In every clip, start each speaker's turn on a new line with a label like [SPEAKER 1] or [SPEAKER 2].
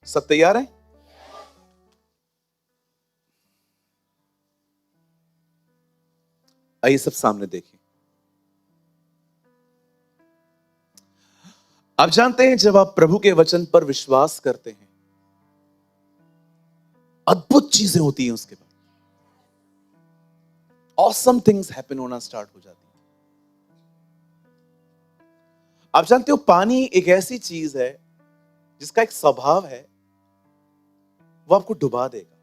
[SPEAKER 1] सब तैयार हैं? आइए सब सामने देखिए। आप जानते हैं जब आप प्रभु के वचन पर विश्वास करते हैं, अद्भुत चीजें होती हैं। उसके बाद ऑसम थिंग्स हैपन होना स्टार्ट हो जाती है। आप जानते हो पानी एक ऐसी चीज है जिसका एक स्वभाव है, वो आपको डुबा देगा।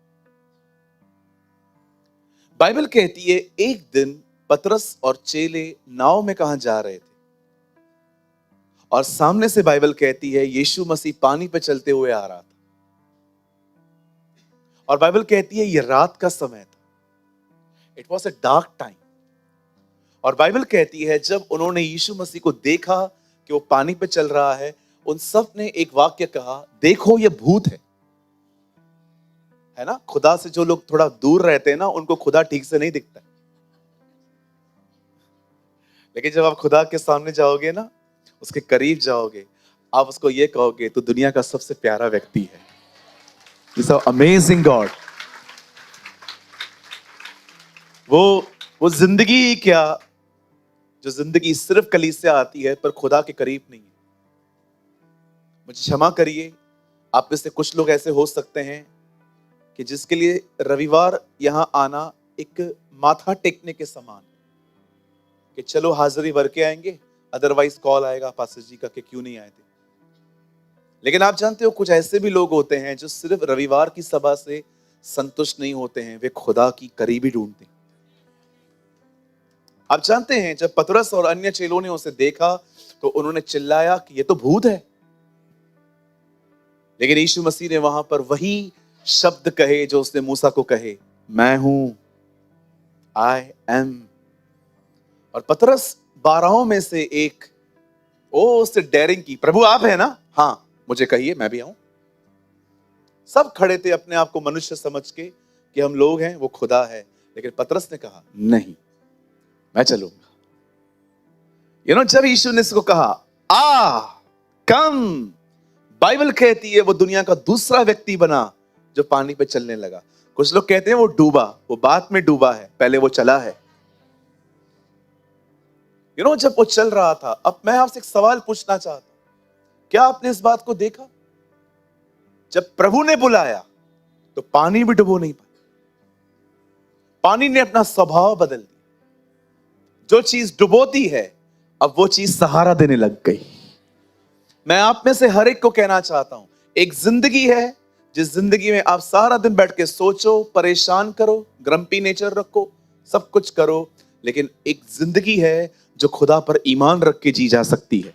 [SPEAKER 1] बाइबल कहती है एक दिन पतरस और चेले नाव में कहां जा रहे थे और सामने से बाइबल कहती है यीशु मसीह पानी पे चलते हुए आ रहा था। और बाइबल कहती है ये रात का समय था। It was a dark time. और बाइबल कहती है जब उन्होंने यीशु मसीह को देखा कि वो पानी पे चल रहा है, उन सब ने एक वाक्य कहा, देखो ये भूत है ना। खुदा से जो लोग थोड़ा दूर रहते हैं ना, उनको खुदा ठीक से नहीं दिखता है। लेकिन जब आप खुदा के सामने जाओगे ना, उसके करीब जाओगे, आप उसको ये कहोगे तो दुनिया का सबसे प्यारा व्यक्ति है। It's amazing God. वो जिंदगी क्या, जो जिंदगी सिर्फ कलीसिया आती है पर खुदा के करीब नहीं है। मुझे क्षमा करिए, आप में से कुछ लोग ऐसे हो सकते हैं कि जिसके लिए रविवार यहां आना एक माथा टेकने के समान, कि चलो हाजिरी भर के आएंगे, अदरवाइज कॉल आएगा पास्टर जी का कि क्यों नहीं आए थे। लेकिन आप जानते हो कुछ ऐसे भी लोग होते हैं जो सिर्फ रविवार की सभा से संतुष्ट नहीं होते हैं, वे खुदा की करीबी ढूंढते हैं। आप जानते हैं जब पतरस और अन्य चेलों ने उसे देखा तो उन्होंने चिल्लाया कि ये तो भूत है। लेकिन यीशु मसीह ने वहां पर वही शब्द कहे जो उसने मूसा को कहे, मैं हूं, आई एम। और पतरस 12 में से एक, उससे डेयरिंग की, प्रभु आप है ना? हाँ, मुझे कहिए, मैं भी आऊं। सब खड़े थे अपने आप को मनुष्य समझ के कि हम लोग हैं, वो खुदा है। लेकिन पतरस ने कहा नहीं, मैं चलूंगा। जब यीशु ने इसको कहा आ कम, बाइबल कहती है वो दुनिया का दूसरा व्यक्ति बना जो पानी पे चलने लगा। कुछ लोग कहते हैं वो डूबा, वो बाद में डूबा है, पहले वो चला है। जब वो चल रहा था, अब मैं आपसे एक सवाल पूछना चाहता हूं, क्या आपने इस बात को देखा? जब प्रभु ने बुलाया तो पानी भी डुबो नहीं पाया। पानी ने अपना स्वभाव बदल दिया। जो चीज डुबोती है, अब वो चीज सहारा देने लग गई। मैं आप में से हर एक को कहना चाहता हूं, एक जिंदगी है जिस जिंदगी में आप सारा दिन बैठ के सोचो, परेशान करो, ग्रम्पी नेचर रखो, सब कुछ करो, लेकिन एक जिंदगी है जो खुदा पर ईमान रख के जी जा सकती है।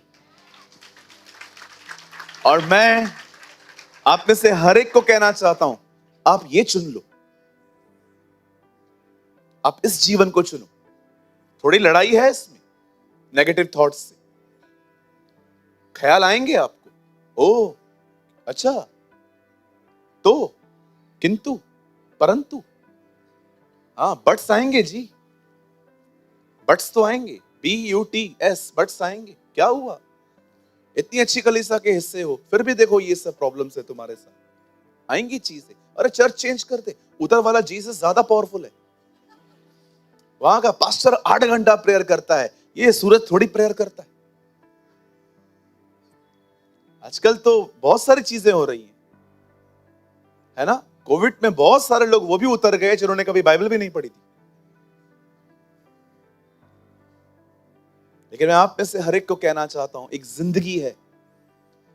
[SPEAKER 1] और मैं आप में से हर एक को कहना चाहता हूं, आप ये चुन लो, आप इस जीवन को चुनो। थोड़ी लड़ाई है इसमें, नेगेटिव थॉट्स से ख्याल आएंगे आपको, ओ अच्छा, तो, किंतु, परंतु, हाँ बट्स आएंगे जी, बट्स तो आएंगे, BUTS, बट्स आएंगे। क्या हुआ? इतनी अच्छी कलीसिया के हिस्से हो, फिर भी देखो ये सब प्रॉब्लम्स है तुम्हारे साथ। आएंगी चीजें। अरे चर्च चेंज कर दे, उधर वाला जीसस ज्यादा पावरफुल है। वहां का पास्टर 8 घंटा प्रेयर करता है, ये सूरज थोड़ी प्रेयर करता है। आजकल तो बहुत सारी चीजें हो रही हैं, है ना। कोविड में बहुत सारे लोग वो भी उतर गए जिन्होंने कभी बाइबल भी नहीं पढ़ी थी। लेकिन मैं आप में से हर एक को कहना चाहता हूं, एक जिंदगी है,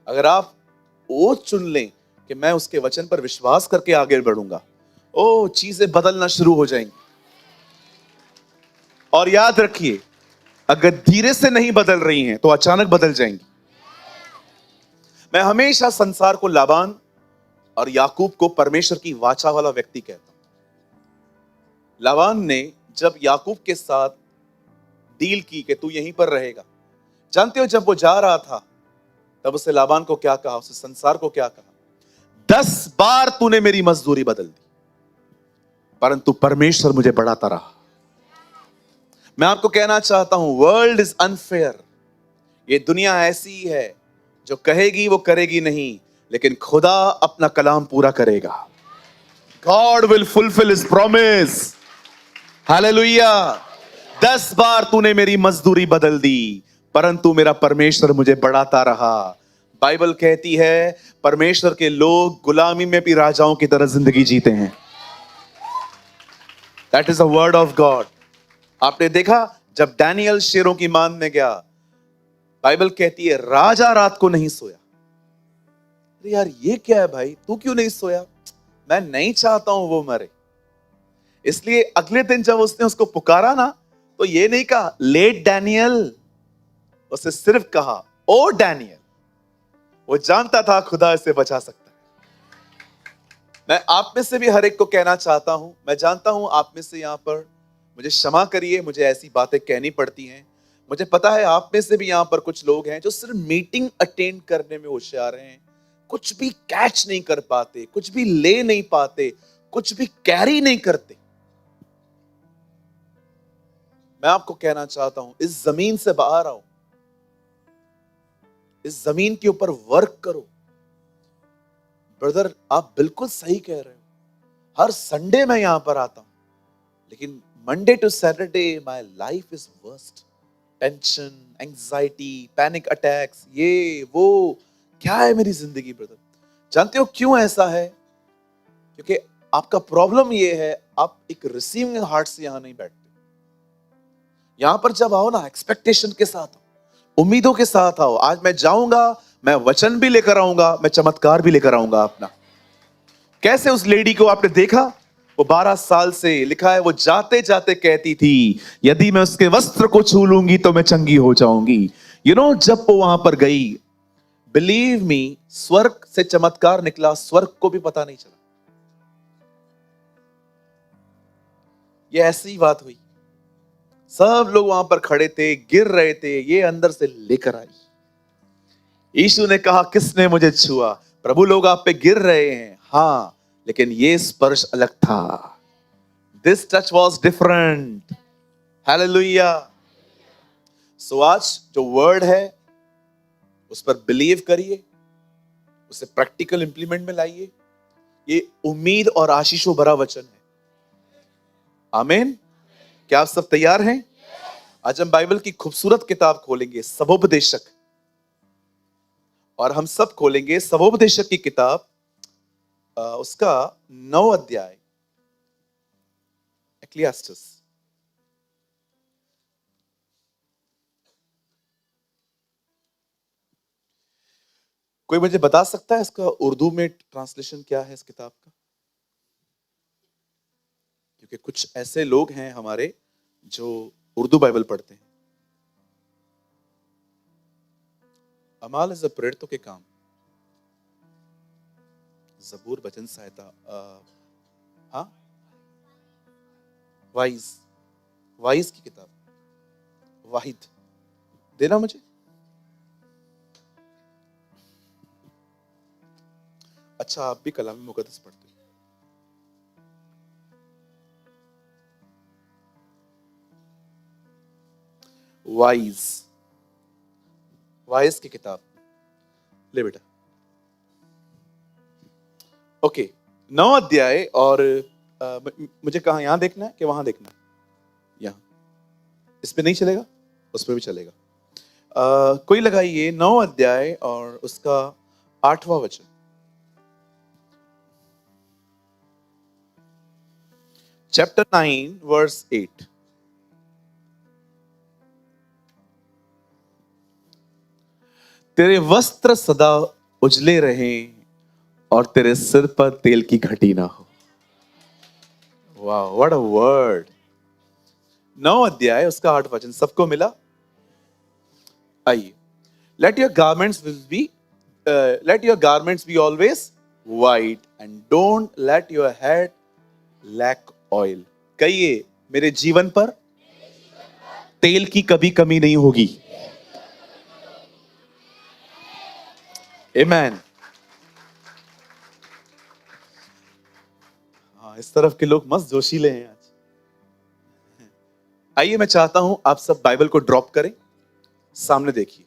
[SPEAKER 1] अगर आप वो चुन लें कि मैं उसके वचन पर विश्वास करके आगे बढ़ूंगा, चीजें बदलना शुरू हो जाएंगी। और याद रखिए, अगर धीरे से नहीं बदल रही हैं तो अचानक बदल जाएंगी। मैं हमेशा संसार को लाबान और याकूब को परमेश्वर की वाचा वाला व्यक्ति कहता हूं। लाबान ने जब याकूब के साथ डील की कि तू यहीं पर रहेगा, जानते हो जब वो जा रहा था तब उसे लाबान को क्या कहा, उसे संसार को क्या कहा? 10 बार तूने मेरी मजदूरी बदल दी, परंतु परमेश्वर मुझे बढ़ाता रहा। मैं आपको कहना चाहता हूं, वर्ल्ड इज अनफेयर। ये दुनिया ऐसी है, जो कहेगी वो करेगी नहीं, लेकिन खुदा अपना कलाम पूरा करेगा। God will fulfil his promise. Hallelujah. 10 बार तूने मेरी मजदूरी बदल दी, परंतु मेरा परमेश्वर मुझे बढ़ाता रहा। बाइबल कहती है परमेश्वर के लोग गुलामी में भी राजाओं की तरह जिंदगी जीते हैं। That is the word of God. आपने देखा जब डैनियल शेरों की मान में गया, बाइबल कहती है राजा रात को नहीं सोया। अरे यार ये क्या है भाई, तू क्यों नहीं सोया? मैं नहीं चाहता हूं वो मरे। इसलिए अगले दिन जब उसने उसको पुकारा ना, तो ये नहीं कहा लेट डैनियल, उसने सिर्फ कहा ओ डैनियल। वो जानता था खुदा इसे बचा सकता है। मैं आप में से भी हर एक को कहना चाहता हूं, मैं जानता हूं आप में से यहां पर, मुझे क्षमा करिए मुझे ऐसी बातें कहनी पड़ती हैं। मुझे पता है आप में से भी यहां पर कुछ लोग हैं जो सिर्फ मीटिंग अटेंड करने में होशियार हैं, कुछ भी कैच नहीं कर पाते, कुछ भी ले नहीं पाते, कुछ भी कैरी नहीं करते। मैं आपको कहना चाहता हूं इस जमीन से बाहर आओ, इस जमीन के ऊपर वर्क करो। ब्रदर आप बिल्कुल सही कह रहे हो। हर संडे मैं यहां पर आता हूं, लेकिन Monday to Saturday my life is worst. Tension, anxiety, panic attacks, ये वो क्या है मेरी जिंदगी ब्रदर। जानते हो क्यों ऐसा है? क्योंकि आपका प्रॉब्लम ये है आप एक रिसीविंग हार्ट से यहां नहीं बैठते। यहां पर जब आओ ना एक्सपेक्टेशन के साथ आओ, उम्मीदों के साथ आओ। आज मैं जाऊंगा, मैं वचन भी लेकर आऊंगा, मैं चमत्कार भी लेकर आऊंगा अपना। कैसे उस लेडी को आपने देखा, वो 12 साल से लिखा है वो जाते जाते कहती थी यदि मैं उसके वस्त्र को छू लूंगी तो मैं चंगी हो जाऊंगी। जब वो वहां पर गई, बिलीव मी, स्वर्ग से चमत्कार निकला, स्वर्ग को भी पता नहीं चला। ये ऐसी बात हुई, सब लोग वहां पर खड़े थे, गिर रहे थे, ये अंदर से लेकर आई। यीशु ने कहा किसने मुझे छुआ? प्रभु लोग आप पे गिर रहे हैं, हाँ, लेकिन ये स्पर्श अलग था। This touch was different. Hallelujah. So आज जो वर्ड है उस पर बिलीव करिए, उसे प्रैक्टिकल इंप्लीमेंट में लाइए। ये उम्मीद और आशीषों भरा वचन है। आमीन। क्या आप सब तैयार हैं? आज हम बाइबल की खूबसूरत किताब खोलेंगे, सबोपदेशक, और हम सब खोलेंगे सबोपदेशक की किताब, उसका 9 अध्याय, एक्लियास्टिस। कोई मुझे बता सकता है इसका उर्दू में ट्रांसलेशन क्या है इस किताब का? क्योंकि कुछ ऐसे लोग हैं हमारे जो उर्दू बाइबल पढ़ते हैं। अमाल इज प्रेरितों के काम, जबूर, वचन संहिता, हाँ, वाइज, वाइज की किताब, वाहिद देना मुझे। अच्छा आप भी कलाम मुकद्दस पढ़ते हो? वाइज, वाइज की किताब ले बेटा। ओके, 9 अध्याय, और मुझे कहा यहां देखना है कि वहां देखना है? यहां। इस पे नहीं चलेगा, उस पे भी चलेगा। कोई लगाइए 9 अध्याय और उसका 8वां वचन। Chapter 9 verse 8। तेरे वस्त्र सदा उजले रहें और तेरे सिर पर तेल की घटी ना हो। वाह, व्हाट अ वर्ड। 9 अध्याय उसका 8 वचन सबको मिला? आइए। Let your garments be let your garments be always white and don't let your head lack oil। कहिए मेरे जीवन पर तेल की कभी कमी नहीं होगी। आमेन। हाँ, इस तरफ के लोग मस्त जोशीले हैं आज। आइए मैं चाहता हूं आप सब बाइबल को ड्रॉप करें, सामने देखिए,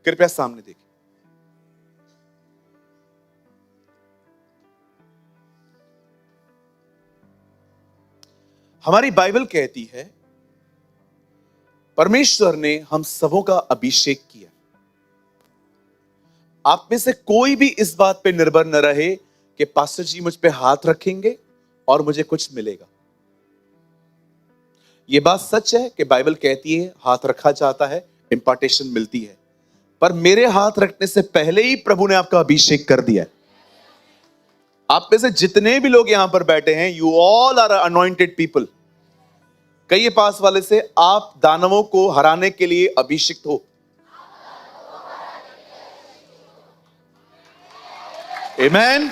[SPEAKER 1] कृपया सामने देखिए। हमारी बाइबल कहती है परमेश्वर ने हम सबों का अभिषेक किया। आप में से कोई भी इस बात पे निर्भर न रहे कि पास्टर जी मुझ पे हाथ रखेंगे और मुझे कुछ मिलेगा। यह बात सच है कि बाइबल कहती है हाथ रखा जाता है, इंपार्टेशन मिलती है, पर मेरे हाथ रखने से पहले ही प्रभु ने आपका अभिषेक कर दिया है। आप में से जितने भी लोग यहां पर बैठे हैं, you all are anointed people. कहिए पास वाले से, आप दानवों को हराने के लिए अभिषिक्त हो। आमेन।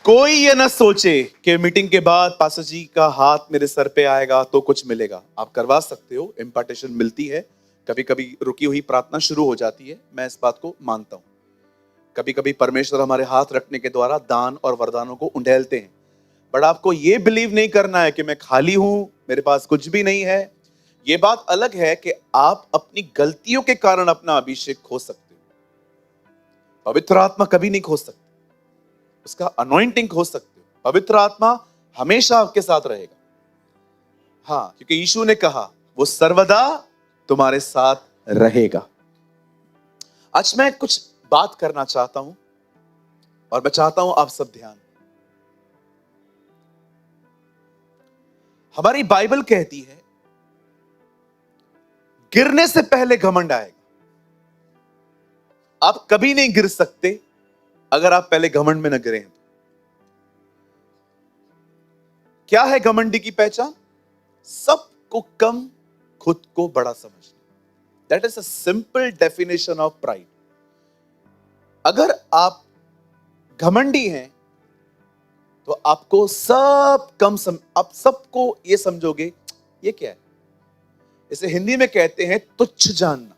[SPEAKER 1] कोई ये ना सोचे कि मीटिंग के बाद पास्टर जी का हाथ मेरे सर पे आएगा तो कुछ मिलेगा। आप करवा सकते हो, इंपार्टेशन मिलती है। कभी कभी रुकी हुई प्रार्थना शुरू हो जाती है, मैं इस बात को मानता हूं। कभी कभी परमेश्वर हमारे हाथ रखने के द्वारा दान और वरदानों को उंडेलते हैं। बट आपको यह बिलीव नहीं करना है कि मैं खाली हूं, मेरे पास कुछ भी नहीं है। यह बात अलग है कि आप अपनी गलतियों के कारण अपना अभिषेक खो सकते हो। पवित्र आत्मा कभी नहीं खो सकते, उसका अनॉइंटिंग खो सकते हो। पवित्र आत्मा हमेशा आपके साथ रहेगा। हाँ, क्योंकि यीशु ने कहा वो सर्वदा तुम्हारे साथ रहेगा। आज मैं कुछ बात करना चाहता हूं और मैं चाहता हूं आप सब ध्यान। हमारी बाइबल कहती है गिरने से पहले घमंड आएगा। आप कभी नहीं गिर सकते अगर आप पहले घमंड में न गिरे हैं। क्या है घमंडी की पहचान? सबको कम, खुद को बड़ा समझना। That is a simple definition of pride. अगर आप घमंडी हैं तो आपको सब कम आप सबको ये समझोगे ये क्या है। इसे हिंदी में कहते हैं तुच्छ जानना।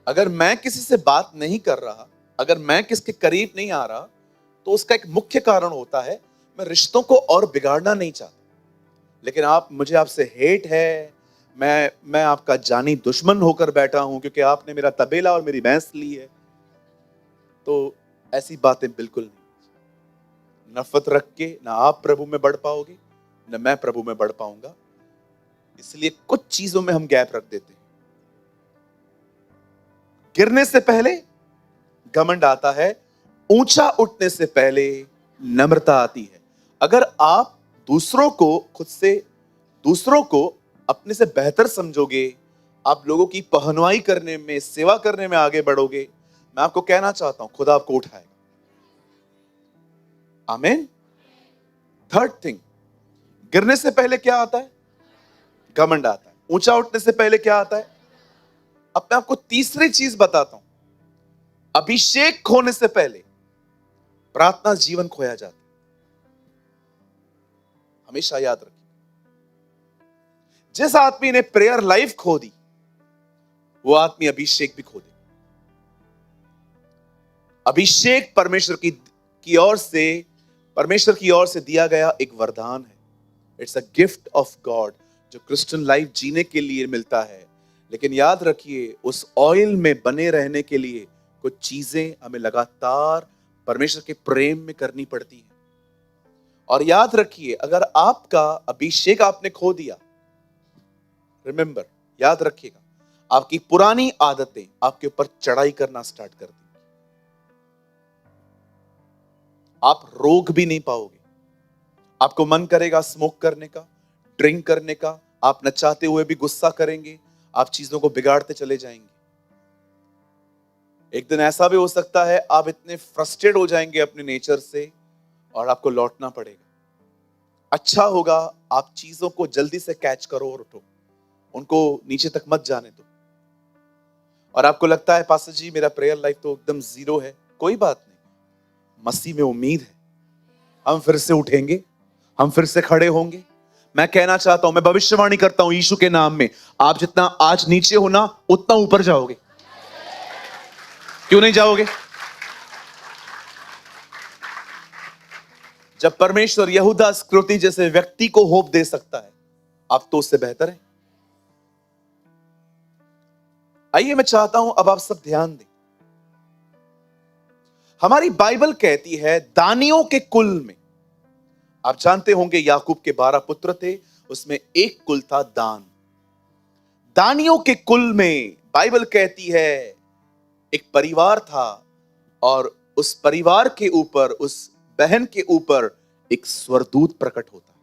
[SPEAKER 1] अगर मैं किसी से बात नहीं कर रहा, अगर मैं किसके करीब नहीं आ रहा, तो उसका एक मुख्य कारण होता है मैं रिश्तों को और बिगाड़ना नहीं चाहता। लेकिन मुझे आपसे हेट है, मैं आपका जानी दुश्मन होकर बैठा हूं क्योंकि आपने मेरा तबेला और मेरी भैंस ली है। तो ऐसी बातें बिल्कुल नहीं। नफरत रख के ना आप प्रभु में बढ़ पाओगे, ना मैं प्रभु में बढ़ पाऊंगा। इसलिए कुछ चीजों में हम गैप रख देते हैं। गिरने से पहले घमंड आता है, ऊंचा उठने से पहले नम्रता आती है। अगर आप दूसरों को अपने से बेहतर समझोगे, आप लोगों की पहनुवाई करने में, सेवा करने में आगे बढ़ोगे, मैं आपको कहना चाहता हूं खुदा आपको उठाएगा। आमीन। थर्ड थिंग, गिरने से पहले क्या आता है? घमंड आता है। ऊंचा उठने से पहले क्या आता है? अब मैं आपको तीसरी चीज बताता हूं। अभिषेक खोने से पहले प्रार्थना जीवन खोया जाता है। हमेशा याद रखिए, जिस आदमी ने प्रेयर लाइफ खो दी, वो आदमी अभिषेक भी खो दे। अभिषेक परमेश्वर की ओर से दिया गया एक वरदान है। It's a gift of God जो क्रिश्चियन लाइफ जीने के लिए मिलता है। लेकिन याद रखिए, उस ऑयल में बने रहने के लिए कुछ चीजें हमें लगातार परमेश्वर के प्रेम में करनी पड़ती हैं। और याद रखिए, अगर आपका अभिषेक आपने खो दिया, रिमेंबर, याद रखिएगा, आपकी पुरानी आदतें आपके ऊपर चढ़ाई करना स्टार्ट कर दी। आप रोक भी नहीं पाओगे। आपको मन करेगा स्मोक करने का, ड्रिंक करने का, आप न चाहते हुए भी गुस्सा करेंगे, आप चीजों को बिगाड़ते चले जाएंगे। एक दिन ऐसा भी हो सकता है आप इतने फ्रस्ट्रेट हो जाएंगे अपने नेचर से और आपको लौटना पड़ेगा। अच्छा होगा आप चीजों को जल्दी से कैच करो और उठो, उनको नीचे तक मत जाने दो। और आपको लगता है पास्टर जी मेरा प्रेयर लाइफ तो एकदम जीरो है, कोई बात नहीं, मसीह में उम्मीद है। हम फिर से उठेंगे, हम फिर से खड़े होंगे। मैं कहना चाहता हूं, मैं भविष्यवाणी करता हूं यीशु के नाम में, आप जितना आज नीचे हो ना, उतना ऊपर जाओगे। क्यों नहीं जाओगे? जब परमेश्वर यहूदा इस्करियोती जैसे व्यक्ति को होप दे सकता है, आप तो उससे बेहतर है। आइए मैं चाहता हूं अब आप सब ध्यान दें। हमारी बाइबल कहती है दानियों के कुल में, आप जानते होंगे याकूब के 12 पुत्र थे, उसमें एक कुल था दान। दानियों के कुल में बाइबल कहती है एक परिवार था, और उस परिवार के ऊपर, उस बहन के ऊपर एक स्वर्गदूत प्रकट होता है।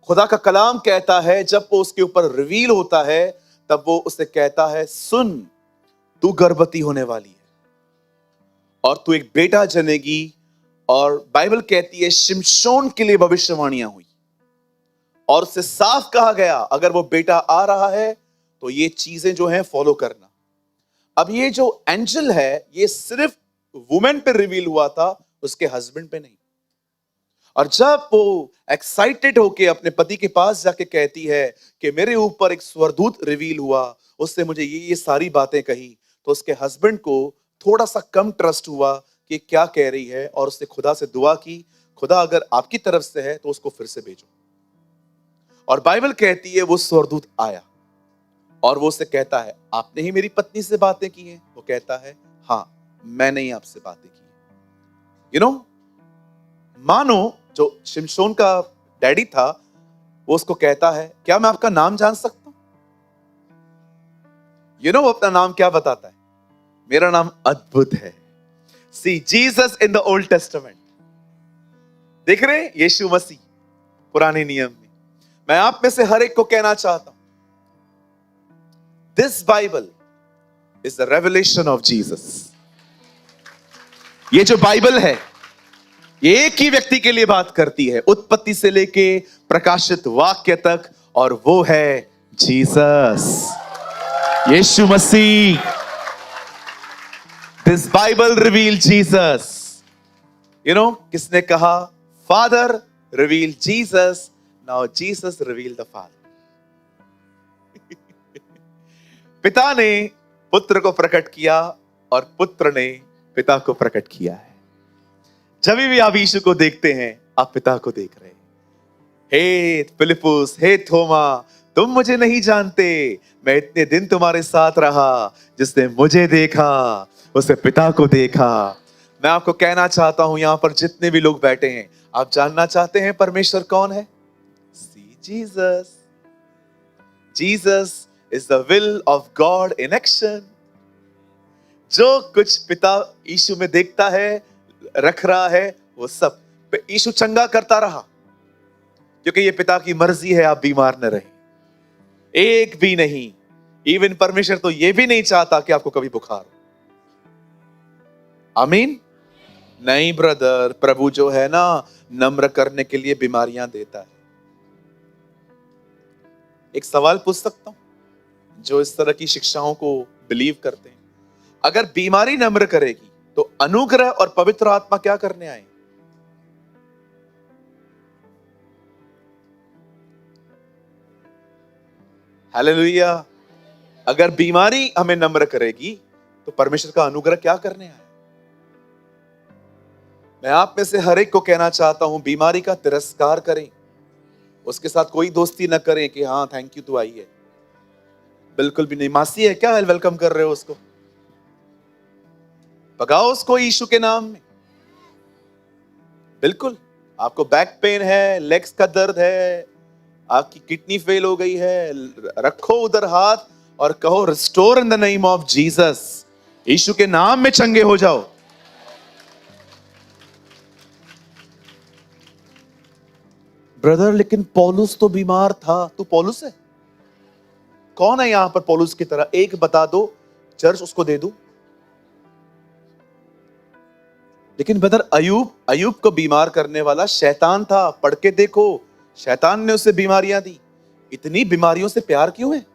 [SPEAKER 1] खुदा का कलाम कहता है जब वो उसके ऊपर रिवील होता है, तब वो उसे कहता है, सुन, तू गर्भवती होने वाली है और तू एक बेटा जनेगी। और बाइबल कहती है शिमशोन के लिए भविष्यवाणियां हुई और उससे साफ कहा गया अगर वो बेटा आ रहा है तो ये चीजें जो हैं फॉलो करना। अब ये जो एंजल है ये सिर्फ वुमेन पे रिवील हुआ था, उसके हस्बैंड पे नहीं। और जब वो एक्साइटेड होके अपने पति के पास जाके कहती है कि मेरे ऊपर एक स्वर्गदूत रिवील हुआ, उससे मुझे ये सारी बातें कही, तो उसके हस्बैंड को थोड़ा सा कम ट्रस्ट हुआ कि क्या कह रही है, और उसने खुदा से दुआ की, खुदा अगर आपकी तरफ से है तो उसको फिर से भेजो। और बाइबल कहती है वो स्वर्गदूत आया और वो उससे कहता है, आपने ही मेरी पत्नी से बातें की हैं? वो कहता है, हाँ, मैंने ही आपसे बातें की। मानो जो शिमशोन का डैडी था वो उसको कहता है, क्या मैं आपका नाम जान सकता हूं? वो अपना नाम क्या बताता है? मेरा नाम अद्भुत है। सी Jesus in the old testament, देख रहे हैं, यीशु मसीह पुराने नियम में। मैं आप में से हर एक को कहना चाहता हूं, this Bible is the revelation of Jesus. ये जो बाइबल है ये एक ही व्यक्ति के लिए बात करती है, उत्पत्ति से लेके प्रकाशित वाक्य तक, और वो है जीसस, यीशु मसीह। This Bible reveal Jesus. किसने कहा? Father reveal Jesus, now Jesus reveal the father. पिता ने पुत्र को प्रकट किया और पुत्र ने पिता को प्रकट किया है। जब भी आप यीशु को देखते हैं आप पिता को देख रहे हैं। हे फिलिपुस, हे थोमा, तुम मुझे नहीं जानते, मैं इतने दिन तुम्हारे साथ रहा, जिसने मुझे देखा उसने पिता को देखा। मैं आपको कहना चाहता हूं, यहां पर जितने भी लोग बैठे हैं, आप जानना चाहते हैं परमेश्वर कौन है? सी Jesus. Jesus is the will of God in action. जो कुछ पिता यीशु में देखता है, रख रहा है, वो सब यीशु चंगा करता रहा, क्योंकि ये पिता की मर्जी है आप बीमार न रहे, एक भी नहीं। इवन परमेश्वर तो ये भी नहीं चाहता कि आपको कभी बुखार हो। आमीन? नहीं ब्रदर, प्रभु जो है ना, नम्र करने के लिए बीमारियां देता है। एक सवाल पूछ सकता हूं जो इस तरह की शिक्षाओं को बिलीव करते हैं, अगर बीमारी नम्र करेगी तो अनुग्रह और पवित्र आत्मा क्या करने आए? हालेलुया। अगर बीमारी हमें नम्र करेगी तो परमेश्वर का अनुग्रह क्या करने आए? मैं आप में से हर एक को कहना चाहता हूं, बीमारी का तिरस्कार करें, उसके साथ कोई दोस्ती न करें कि हाँ थैंक यू तू आई है। बिल्कुल भी नहीं। मासी है क्या, वेलकम कर रहे हो उसको? भगाओ उसको यीशु के नाम में। बिल्कुल। आपको बैक पेन है, लेग्स का दर्द है, आपकी किडनी फेल हो गई है, रखो उधर हाथ और कहो, restore in the name of Jesus. यीशु के नाम में चंगे हो जाओ। ब्रदर लेकिन पौलुस तो बीमार था। तू पौलुस है? कौन है यहां पर पौलुस की तरह? एक बता दो, चर्च उसको दे दूं। लेकिन ब्रदर अयूब को बीमार करने वाला शैतान था। पढ़ के देखो, शैतान ने उसे बीमारियां दी। इतनी बीमारियों से प्यार क्यों है?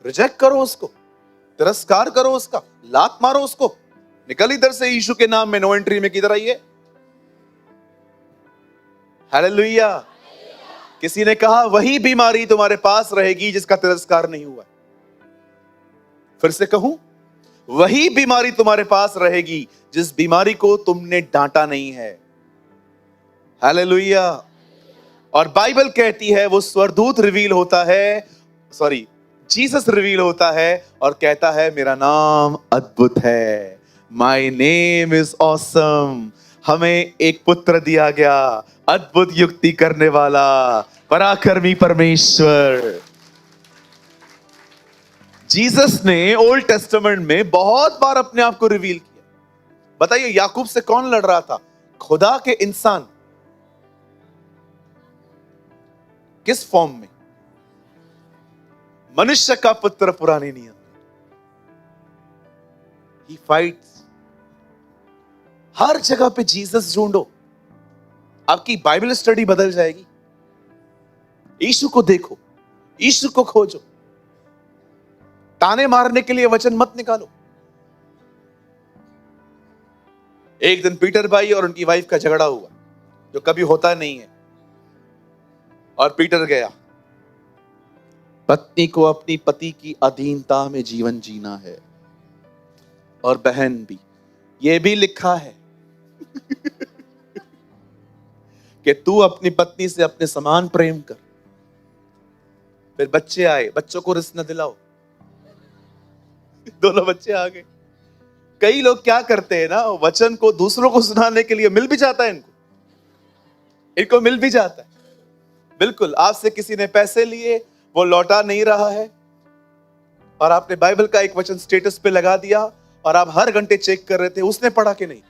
[SPEAKER 1] रिजेक्ट करो उसको, तिरस्कार करो उसका, लात मारो उसको, निकल इधर से यीशु के नाम में। नो एंट्री में किधर आइए। हालेलुया। किसी ने कहा वही बीमारी तुम्हारे पास रहेगी जिसका तिरस्कार नहीं हुआ। फिर से कहूं, वही बीमारी तुम्हारे पास रहेगी जिस बीमारी को तुमने डांटा नहीं है। हालेलुया। और बाइबल कहती है वो स्वर्गदूत रिवील होता है, जीसस रिवील होता है और कहता है मेरा नाम अद्भुत है, माय नेम इज ऑसम। हमें एक पुत्र दिया गया, अद्भुत युक्ति करने वाला, पराक्रमी परमेश्वर। जीसस ने ओल्ड टेस्टामेंट में बहुत बार अपने आप को रिवील किया। बताइए याकूब से कौन लड़ रहा था? खुदा के इंसान। किस फॉर्म में? मनुष्य का पुत्र पुराने नियम में। He fights। हर जगह पे जीसस ढूंढो, आपकी बाइबल स्टडी बदल जाएगी। यीशु को देखो, यीशु को खोजो। ताने मारने के लिए वचन मत निकालो। एक दिन पीटर भाई और उनकी वाइफ का झगड़ा हुआ, जो कभी होता नहीं है। और पीटर गया, पत्नी को अपनी पति की अधीनता में जीवन जीना है। और बहन भी, यह भी लिखा है कि तू अपनी पत्नी से अपने समान प्रेम कर। फिर बच्चे आए, बच्चों को रिश्त न दिलाओ। दोनों बच्चे आ गए। कई लोग क्या करते हैं ना, वचन को दूसरों को सुनाने के लिए मिल भी जाता है इनको मिल भी जाता है। बिल्कुल, आपसे किसी ने पैसे लिए, वो लौटा नहीं रहा है, और आपने बाइबल का एक वचन स्टेटस पे लगा दिया और आप हर घंटे चेक कर रहे थे उसने पढ़ा कि नहीं।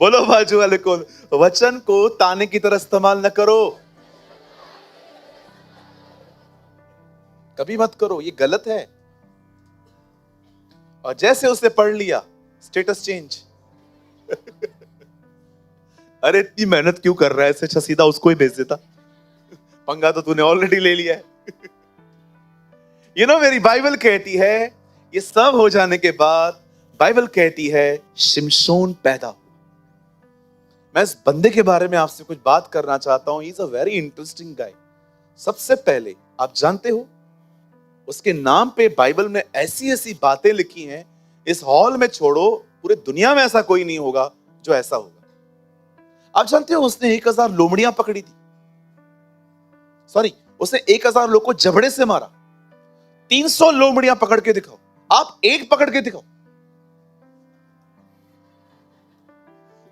[SPEAKER 1] बोलो बाजू वाले को, वचन को ताने की तरह इस्तेमाल न करो, कभी मत करो, ये गलत है। और जैसे उसने पढ़ लिया, स्टेटस चेंज। अरे इतनी मेहनत क्यों कर रहा है, इससे अच्छा सीधा उसको ही भेज देता, पंगा तो तूने ऑलरेडी ले लिया है। मेरी बाइबल कहती है, ये सब हो जाने के बाद बाइबल कहती है शिमशोन पैदा हुआ। मैं इस बंदे के बारे में आपसे कुछ बात करना चाहता हूं। He is a very interesting गाय। सबसे पहले आप जानते हो, उसके नाम पे बाइबल में ऐसी ऐसी बातें लिखी हैं, इस हॉल में छोड़ो, पूरे दुनिया में ऐसा कोई नहीं होगा जो ऐसा होगा। आप जानते हो उसने 1000 लोमड़ियां पकड़ी थी। सॉरी, उसने 1000 लोग को जबड़े से मारा। 300 लोमड़ियां पकड़ के दिखाओ, आप एक पकड़ के दिखाओ।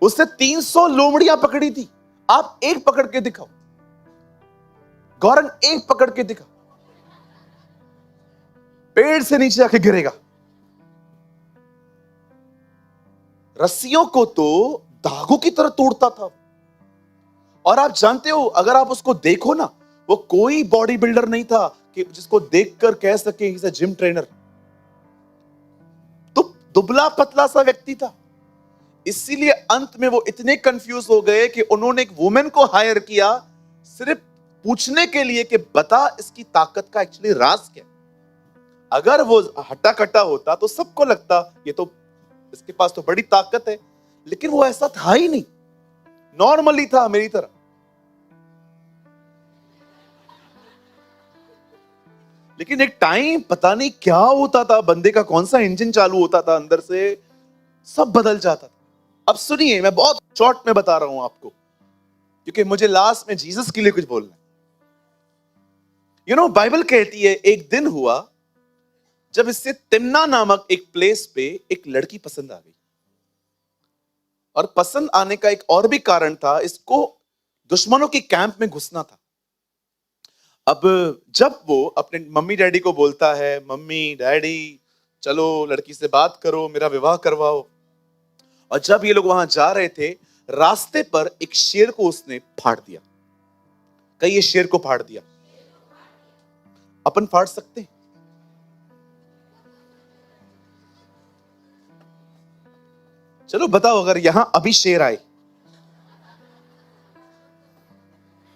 [SPEAKER 1] उसने 300 लोमड़ियां पकड़ी थी, आप एक पकड़ के दिखाओ। गौरंग एक पकड़ के दिखा, पेड़ से नीचे आके गिरेगा। रस्सियों को तो धागों की तरह तोड़ता था। और आप जानते हो, अगर आप उसको देखो ना, वो कोई बॉडी बिल्डर नहीं था कि जिसको देखकर कह सके he is a gym trainer. तो दुबला पतला सा व्यक्ति था। इसीलिए अंत में वो इतने कंफ्यूज हो गए कि उन्होंने एक वुमेन को हायर किया, सिर्फ पूछने के लिए कि बता इसकी ताकत का एक्चुअली राज क्या। अगर वो हट्टा कट्टा होता तो सबको लगता ये तो, इसके पास तो बड़ी ताकत है, लेकिन वो ऐसा था ही नहीं, नॉर्मली था मेरी तरह। लेकिन एक टाइम पता नहीं क्या होता था, बंदे का कौन सा इंजन चालू होता था अंदर से, सब बदल जाता था। अब सुनिए, मैं बहुत शॉर्ट में बता रहा हूं आपको, क्योंकि मुझे लास्ट में जीसस के लिए कुछ बोलना है। बाइबल कहती है एक दिन हुआ जब इससे तिम्ना नामक एक प्लेस पे एक लड़की पसंद आ गई। और पसंद आने का एक और भी कारण था, इसको दुश्मनों के कैंप में घुसना था। अब जब वो अपने मम्मी डैडी को बोलता है, मम्मी डैडी चलो लड़की से बात करो, मेरा विवाह करवाओ। और जब ये लोग वहां जा रहे थे, रास्ते पर एक शेर को उसने फाड़ दिया। कहीं ये शेर को फाड़ दिया, अपन फाड़ सकते हैं? चलो बताओ, अगर यहां अभी शेर आए,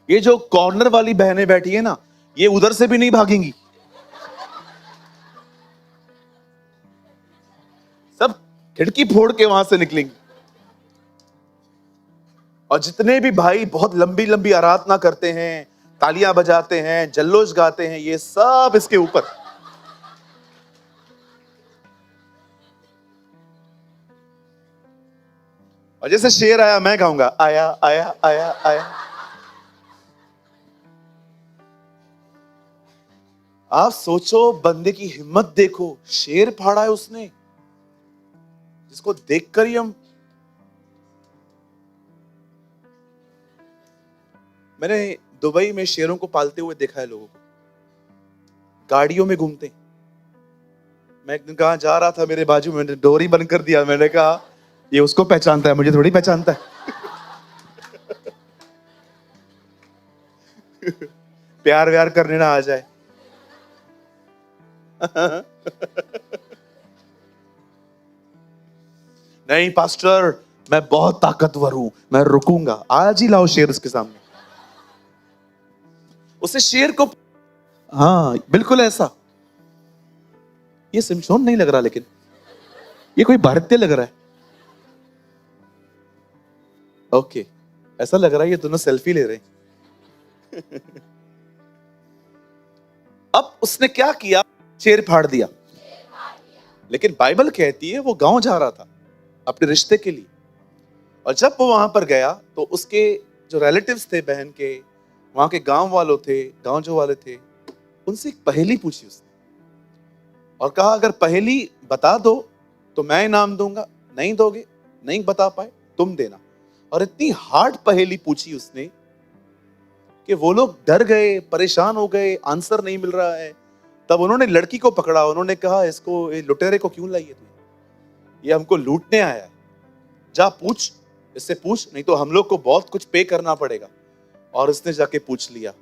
[SPEAKER 1] ये जो कॉर्नर वाली बहनें बैठी है ना, ये उधर से भी नहीं भागेंगी, सब खिड़की फोड़ के वहां से निकलेंगी। और जितने भी भाई बहुत लंबी लंबी आराधना करते हैं, तालियां बजाते हैं, जल्लोश गाते हैं, ये सब इसके ऊपर। और जैसे शेर आया, मैं गाऊंगा आया आया आया आया। आप सोचो, बंदे की हिम्मत देखो, शेर फाड़ा है उसने, जिसको देखकर ही हम, मैंने दुबई में शेरों को पालते हुए देखा है लोगों को, गाड़ियों में घूमते। मैं एक दिन कहाँ जा रहा था, मेरे बाजू में डोरी बंद कर दिया, मैंने कहा ये उसको पहचानता है, मुझे थोड़ी पहचानता है। प्यार व्यार करने ना आ जाए। नहीं पास्टर, मैं बहुत ताकतवर हूं, मैं रुकूंगा, आज ही लाओ शेर उसके सामने। उसे शेर को, हाँ बिल्कुल ऐसा। ये सिमशोन नहीं लग रहा, लेकिन ये कोई भारतीय लग रहा है। ओके, ऐसा लग रहा है ये दोनों सेल्फी ले रहे हैं। अब उसने क्या किया, शेर फाड़ दिया। लेकिन बाइबल कहती है वो गांव जा रहा था अपने रिश्ते के लिए, और जब वो वहां पर गया तो उसके जो रिलेटिव्स थे बहन के, वहां के गांव वालों थे, गांव जो वाले थे, उनसे एक पहेली पूछी उसने और कहा अगर पहेली बता दो तो मैं इनाम दूंगा, नहीं दोगे, नहीं बता पाए तुम देना। और इतनी हार्ड पहेली पूछी उसने कि वो लोग डर गए, परेशान हो गए, आंसर नहीं मिल रहा है। तब उन्होंने लड़की को पकड़ा, उन्होंने कहा इसको, ये लुटेरे को क्यों लाई है तू, ये हमको लूटने आया है, जा पूछ, इससे पूछ, नहीं तो हम लोग को बहुत कुछ पे करना पड़ेगा। और इसने जाके पूछ लिया।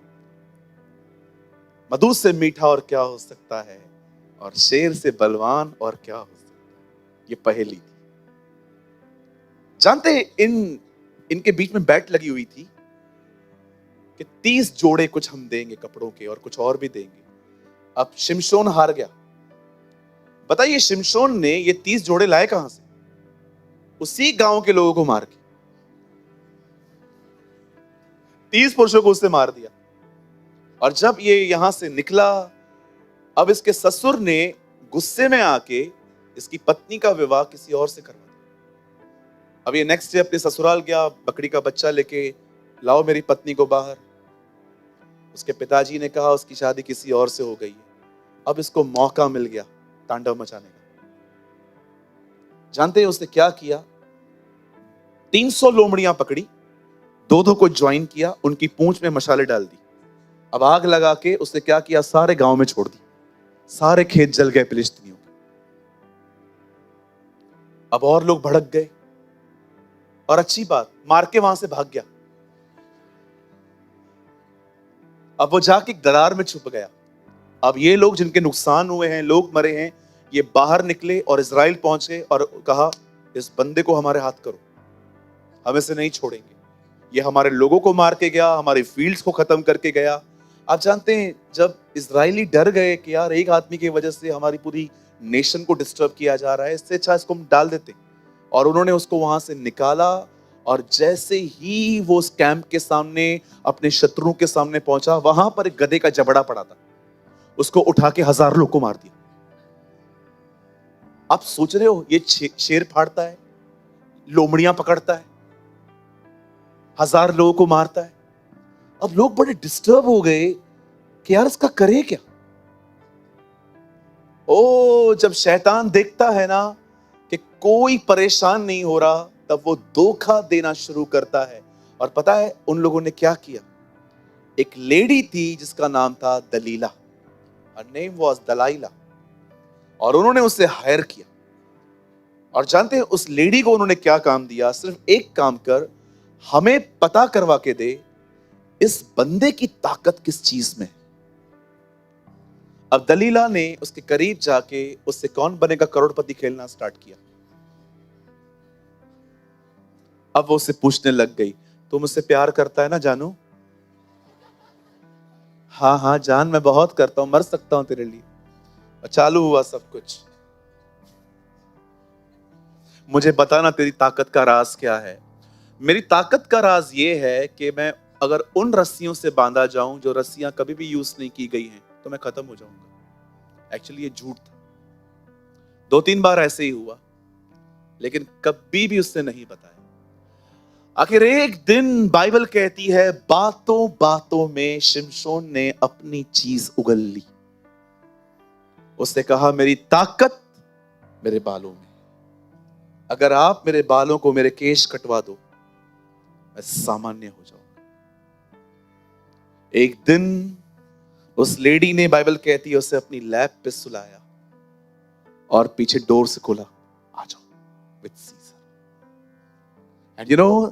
[SPEAKER 1] मधु से मीठा और क्या हो सकता है, और शेर से बलवान और क्या हो सकता है। ये पहेली थी। जानते हैं इनके बीच में बैट लगी हुई थी कि 30 जोड़े कुछ हम देंगे कपड़ों के और कुछ और भी देंगे। अब शिमशोन हार गया। बताइए शिमशोन ने ये 30 जोड़े लाए कहां से? उसी गांव के लोगों को मार के 30 पुरुषों को उसने मार दिया। और जब ये यहां से निकला, अब इसके ससुर ने गुस्से में आके इसकी पत्नी का विवाह किसी और से करवा दिया। अब ये नेक्स्ट डे अपने ससुराल गया, बकरी का बच्चा लेके, लाओ मेरी पत्नी को बाहर। उसके पिताजी ने कहा उसकी शादी किसी और से हो गई है। अब इसको मौका मिल गया तांडव मचाने का। जानते हैं उसने क्या किया? 300 लोमड़ियां पकड़ी, दो को ज्वाइन किया, उनकी पूंछ में मशाले डाल दी। अब आग लगा के उसने क्या किया, सारे गांव में छोड़ दी। सारे खेत जल गए फिलिस्तीनियों के। अब और लोग भड़क गए, और अच्छी बात, मार के वहां से भाग गया। अब वो जाके दरार में छुप गया। अब ये लोग जिनके नुकसान हुए हैं, लोग मरे हैं, ये बाहर निकले और इजराइल पहुंचे और कहा इस बंदे को हमारे हाथ करो, हम इसे नहीं छोड़ेंगे। ये हमारे लोगों को मार के गया, हमारे फील्ड्स को खत्म करके गया। आप जानते हैं जब इजरायली डर गए कि यार एक आदमी की वजह से हमारी पूरी नेशन को डिस्टर्ब किया जा रहा है, इससे अच्छा इसको हम डाल देते, और उन्होंने उसको वहां से निकाला। और जैसे ही वो उस कैंप के सामने अपने शत्रुओं के सामने पहुंचा, वहां पर एक गधे का जबड़ा पड़ा था, उसको उठा के 1000 लोग को मार दिया। आप सोच रहे हो, ये शेर फाड़ता है, लोमड़ियां पकड़ता है, 1000 लोगों को मारता है। अब लोग बड़े डिस्टर्ब हो गए कि यार इसका करे क्या। ओ, जब शैतान देखता है ना कि कोई परेशान नहीं हो रहा, तब वो धोखा देना शुरू करता है। और पता है उन लोगों ने क्या किया? एक लेडी थी जिसका नाम था दलीला, her name was दलाइला, और उन्होंने उसे हायर किया। और जानते हैं उस लेडी को उन्होंने क्या काम दिया? सिर्फ एक काम कर, हमें पता करवा के दे इस बंदे की ताकत किस चीज में है। अब दलीला ने उसके करीब जाके उससे कौन बनेगा करोड़पति खेलना स्टार्ट किया। अब वो उससे पूछने लग गई, तू मुझसे प्यार करता है ना जानू? हाँ हाँ जान, मैं बहुत करता हूं, मर सकता हूं तेरे लिए। और चालू हुआ सब कुछ। मुझे बताना तेरी ताकत का राज क्या है। मेरी ताकत का राज ये है कि मैं अगर उन रस्सियों से बांधा जाऊं जो रस्सियां कभी भी यूज नहीं की गई हैं, तो मैं खत्म हो जाऊंगा। एक्चुअली ये झूठ था। 2-3 बार ऐसे ही हुआ, लेकिन कभी भी उसने नहीं बताया। आखिर एक दिन बाइबल कहती है बातों बातों में शिमशोन ने अपनी चीज उगल ली। उसने कहा मेरी ताकत मेरे बालों में। अगर आप मेरे बालों को, मेरे केश कटवा दो, मैं सामान्य हो जाऊंगा। एक दिन उस लेडी ने, बाइबल कहती है, उसे अपनी लैप पे सुलाया और पीछे डोर से खोला, आ जाओ with Caesar. And you know,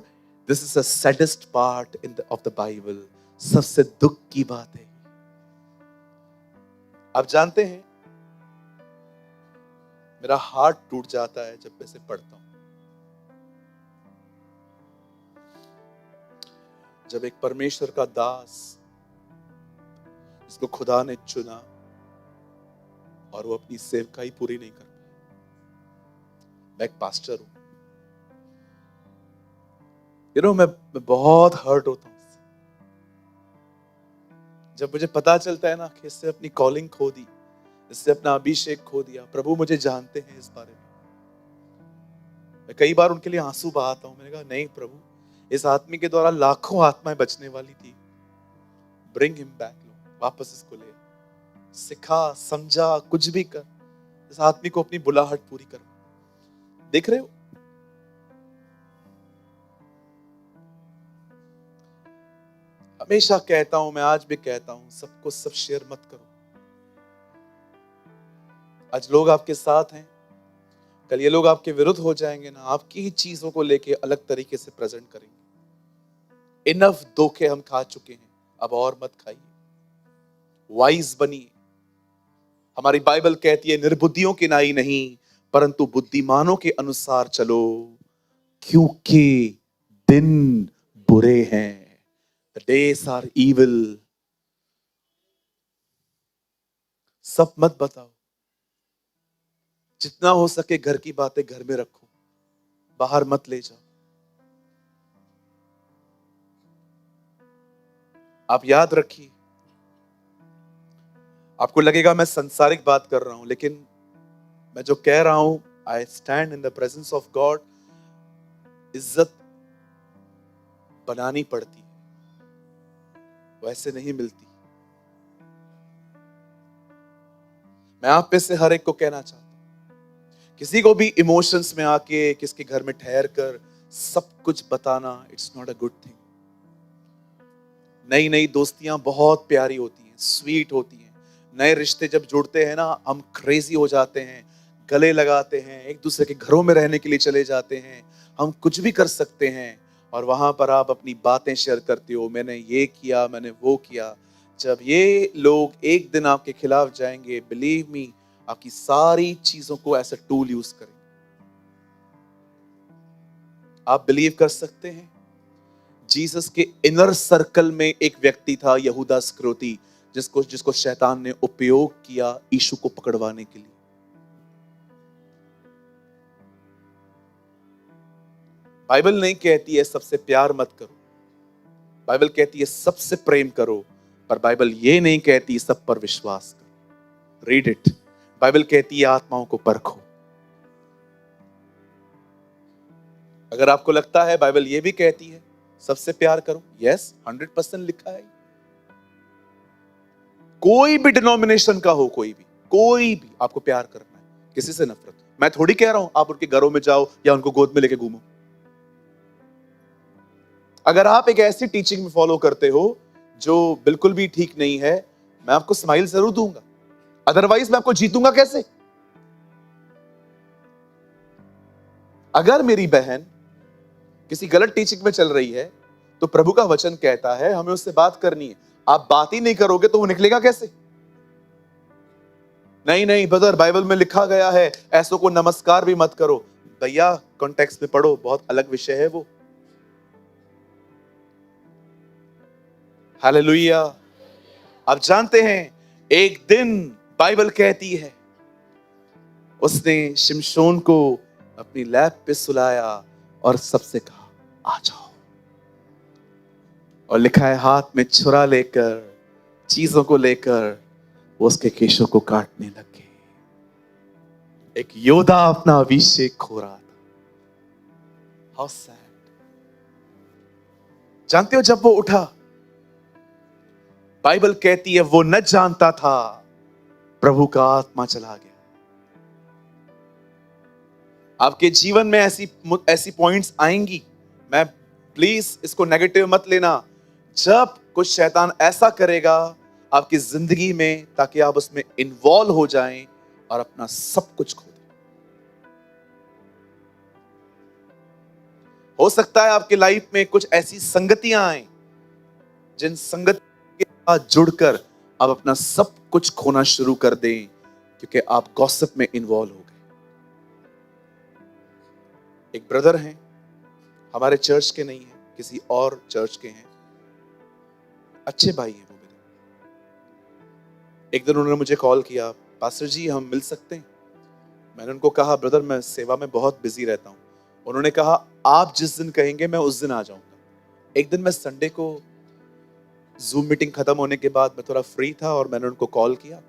[SPEAKER 1] this is the saddest part of the Bible. सबसे दुख की बात है। आप जानते हैं, मेरा हार्ट टूट जाता है जब मैं इसे पढ़ता हूं। जब एक परमेश्वर का दास, जिसको खुदा ने चुना, और वो अपनी सेवकाई पूरी नहीं कर पाया। मैं एक पास्टर हूं, मैं बहुत हर्ट होता हूं जब मुझे पता चलता है ना कि इससे अपनी कॉलिंग खो दी, इससे अपना अभिषेक खो दिया। प्रभु मुझे जानते हैं इस बारे में। मैं कई बार उनके लिए आंसू बहाता हूं। मैंने कहा नहीं प्रभु, इस आदमी के द्वारा लाखों आत्माएं बचने वाली थी। ब्रिंग हिम बैक, वापस इसको ले। सिखा, समझा, कुछ भी कर, इस आदमी को अपनी बुलाहट पूरी कर। देख रहे हो, हमेशा कहता हूं, मैं आज भी कहता हूं, सबको सब शेयर मत करो। आज लोग आपके साथ हैं, कल ये लोग आपके विरुद्ध हो जाएंगे ना, आपकी ही चीजों को लेके अलग तरीके से प्रेजेंट करेंगे। इनफ धोखे हम खा चुके हैं, अब और मत खाइए। वाइज बनिए। हमारी बाइबल कहती है, निर्बुद्धियों की नाई नहीं, परंतु बुद्धिमानों के अनुसार चलो, क्योंकि दिन बुरे हैं। The days are evil. सब मत बताओ। जितना हो सके घर की बातें घर में रखो, बाहर मत ले जाओ। आप याद रखिए, आपको लगेगा मैं संसारिक बात कर रहा हूं, लेकिन मैं जो कह रहा हूं, I stand in the presence of God. इज्जत बनानी पड़ती है, वैसे नहीं मिलती। मैं आप में से हर एक को कहना चाहता हूं, किसी को भी इमोशंस में आके, किसके घर में ठहर कर सब कुछ बताना, it's not a good thing. नई नई दोस्तियां बहुत प्यारी होती हैं, स्वीट होती हैं। नए रिश्ते जब जुड़ते हैं ना, हम क्रेजी हो जाते हैं, गले लगाते हैं, एक दूसरे के घरों में रहने के लिए चले जाते हैं, हम कुछ भी कर सकते हैं। और वहां पर आप अपनी बातें शेयर करते हो, मैंने ये किया, मैंने वो किया। जब ये लोग एक दिन आपके खिलाफ जाएंगे, बिलीव मी, आपकी सारी चीजों को एज अ टूल यूज करेंगे। आप बिलीव कर सकते हैं, जीसस के इनर सर्कल में एक व्यक्ति था, यहूदा इस्करियोती, जिसको शैतान ने उपयोग किया यीशु को पकड़वाने के लिए। बाइबल नहीं कहती है सबसे प्यार मत करो, बाइबल कहती है सबसे प्रेम करो, पर बाइबल ये नहीं कहती सब पर विश्वास करो। Read it. बाइबल कहती है आत्माओं को परखो। अगर आपको लगता है बाइबल ये भी कहती है सबसे प्यार करो, यस, 100% लिखा है। कोई भी डिनोमिनेशन का हो, कोई भी आपको प्यार करना है, किसी से नफरत। मैं थोड़ी कह रहा हूं आप उनके घरों में जाओ या उनको गोद में लेके घूमो। अगर आप एक ऐसी टीचिंग में फॉलो करते हो जो बिल्कुल भी ठीक नहीं है, मैं आपको स्माइल जरूर दूंगा, अदरवाइज मैं आपको जीतूंगा कैसे? अगर मेरी बहन किसी गलत टीचिंग में चल रही है, तो प्रभु का वचन कहता है हमें उससे बात करनी है। आप बात ही नहीं करोगे तो वो निकलेगा कैसे? नहीं ब्रदर, बाइबल में लिखा गया है ऐसों को नमस्कार भी मत करो। भैया कॉन्टेक्स्ट में पढ़ो, बहुत अलग विषय है वो। हालेलुया। आप जानते हैं, एक दिन बाइबल कहती है उसने शिमशोन को अपनी लैप पे सुलाया और सबसे कहा आ जाओ। और लिखा है हाथ में छुरा लेकर, चीजों को लेकर वो उसके केशों को काटने लगे। एक योद्धा अपना अभिषेक खो रहा था। How sad. जानते हो, जब वो उठा, बाइबल कहती है वो न जानता था प्रभु का आत्मा चला गया। आपके जीवन में ऐसी ऐसी पॉइंट्स आएंगी, मैं प्लीज इसको नेगेटिव मत लेना, जब कुछ शैतान ऐसा करेगा आपकी जिंदगी में ताकि आप उसमें इन्वॉल्व हो जाएं और अपना सब कुछ खो दें। हो सकता है आपकी लाइफ में कुछ ऐसी संगतियां आए जिन संगति के साथ जुड़कर आप अपना सब कुछ खोना शुरू कर दें क्योंकि आप गॉसिप में इन्वॉल्व हो गए। एक ब्रदर हैं, हमारे चर्च के नहीं है, किसी और चर्च के हैं, अच्छे भाई हैं वो मेरे। एक दिन उन्होंने मुझे कॉल किया, पास्टर जी हम मिल सकते हैं? मैंने उनको कहा ब्रदर मैं सेवा में बहुत बिजी रहता हूं। उन्होंने कहा आप जिस दिन कहेंगे मैं उस दिन आ जाऊंगा। एक दिन मैं संडे को जूम मीटिंग खत्म होने के बाद मैं थोड़ा फ्री था और मैंने उनको कॉल किया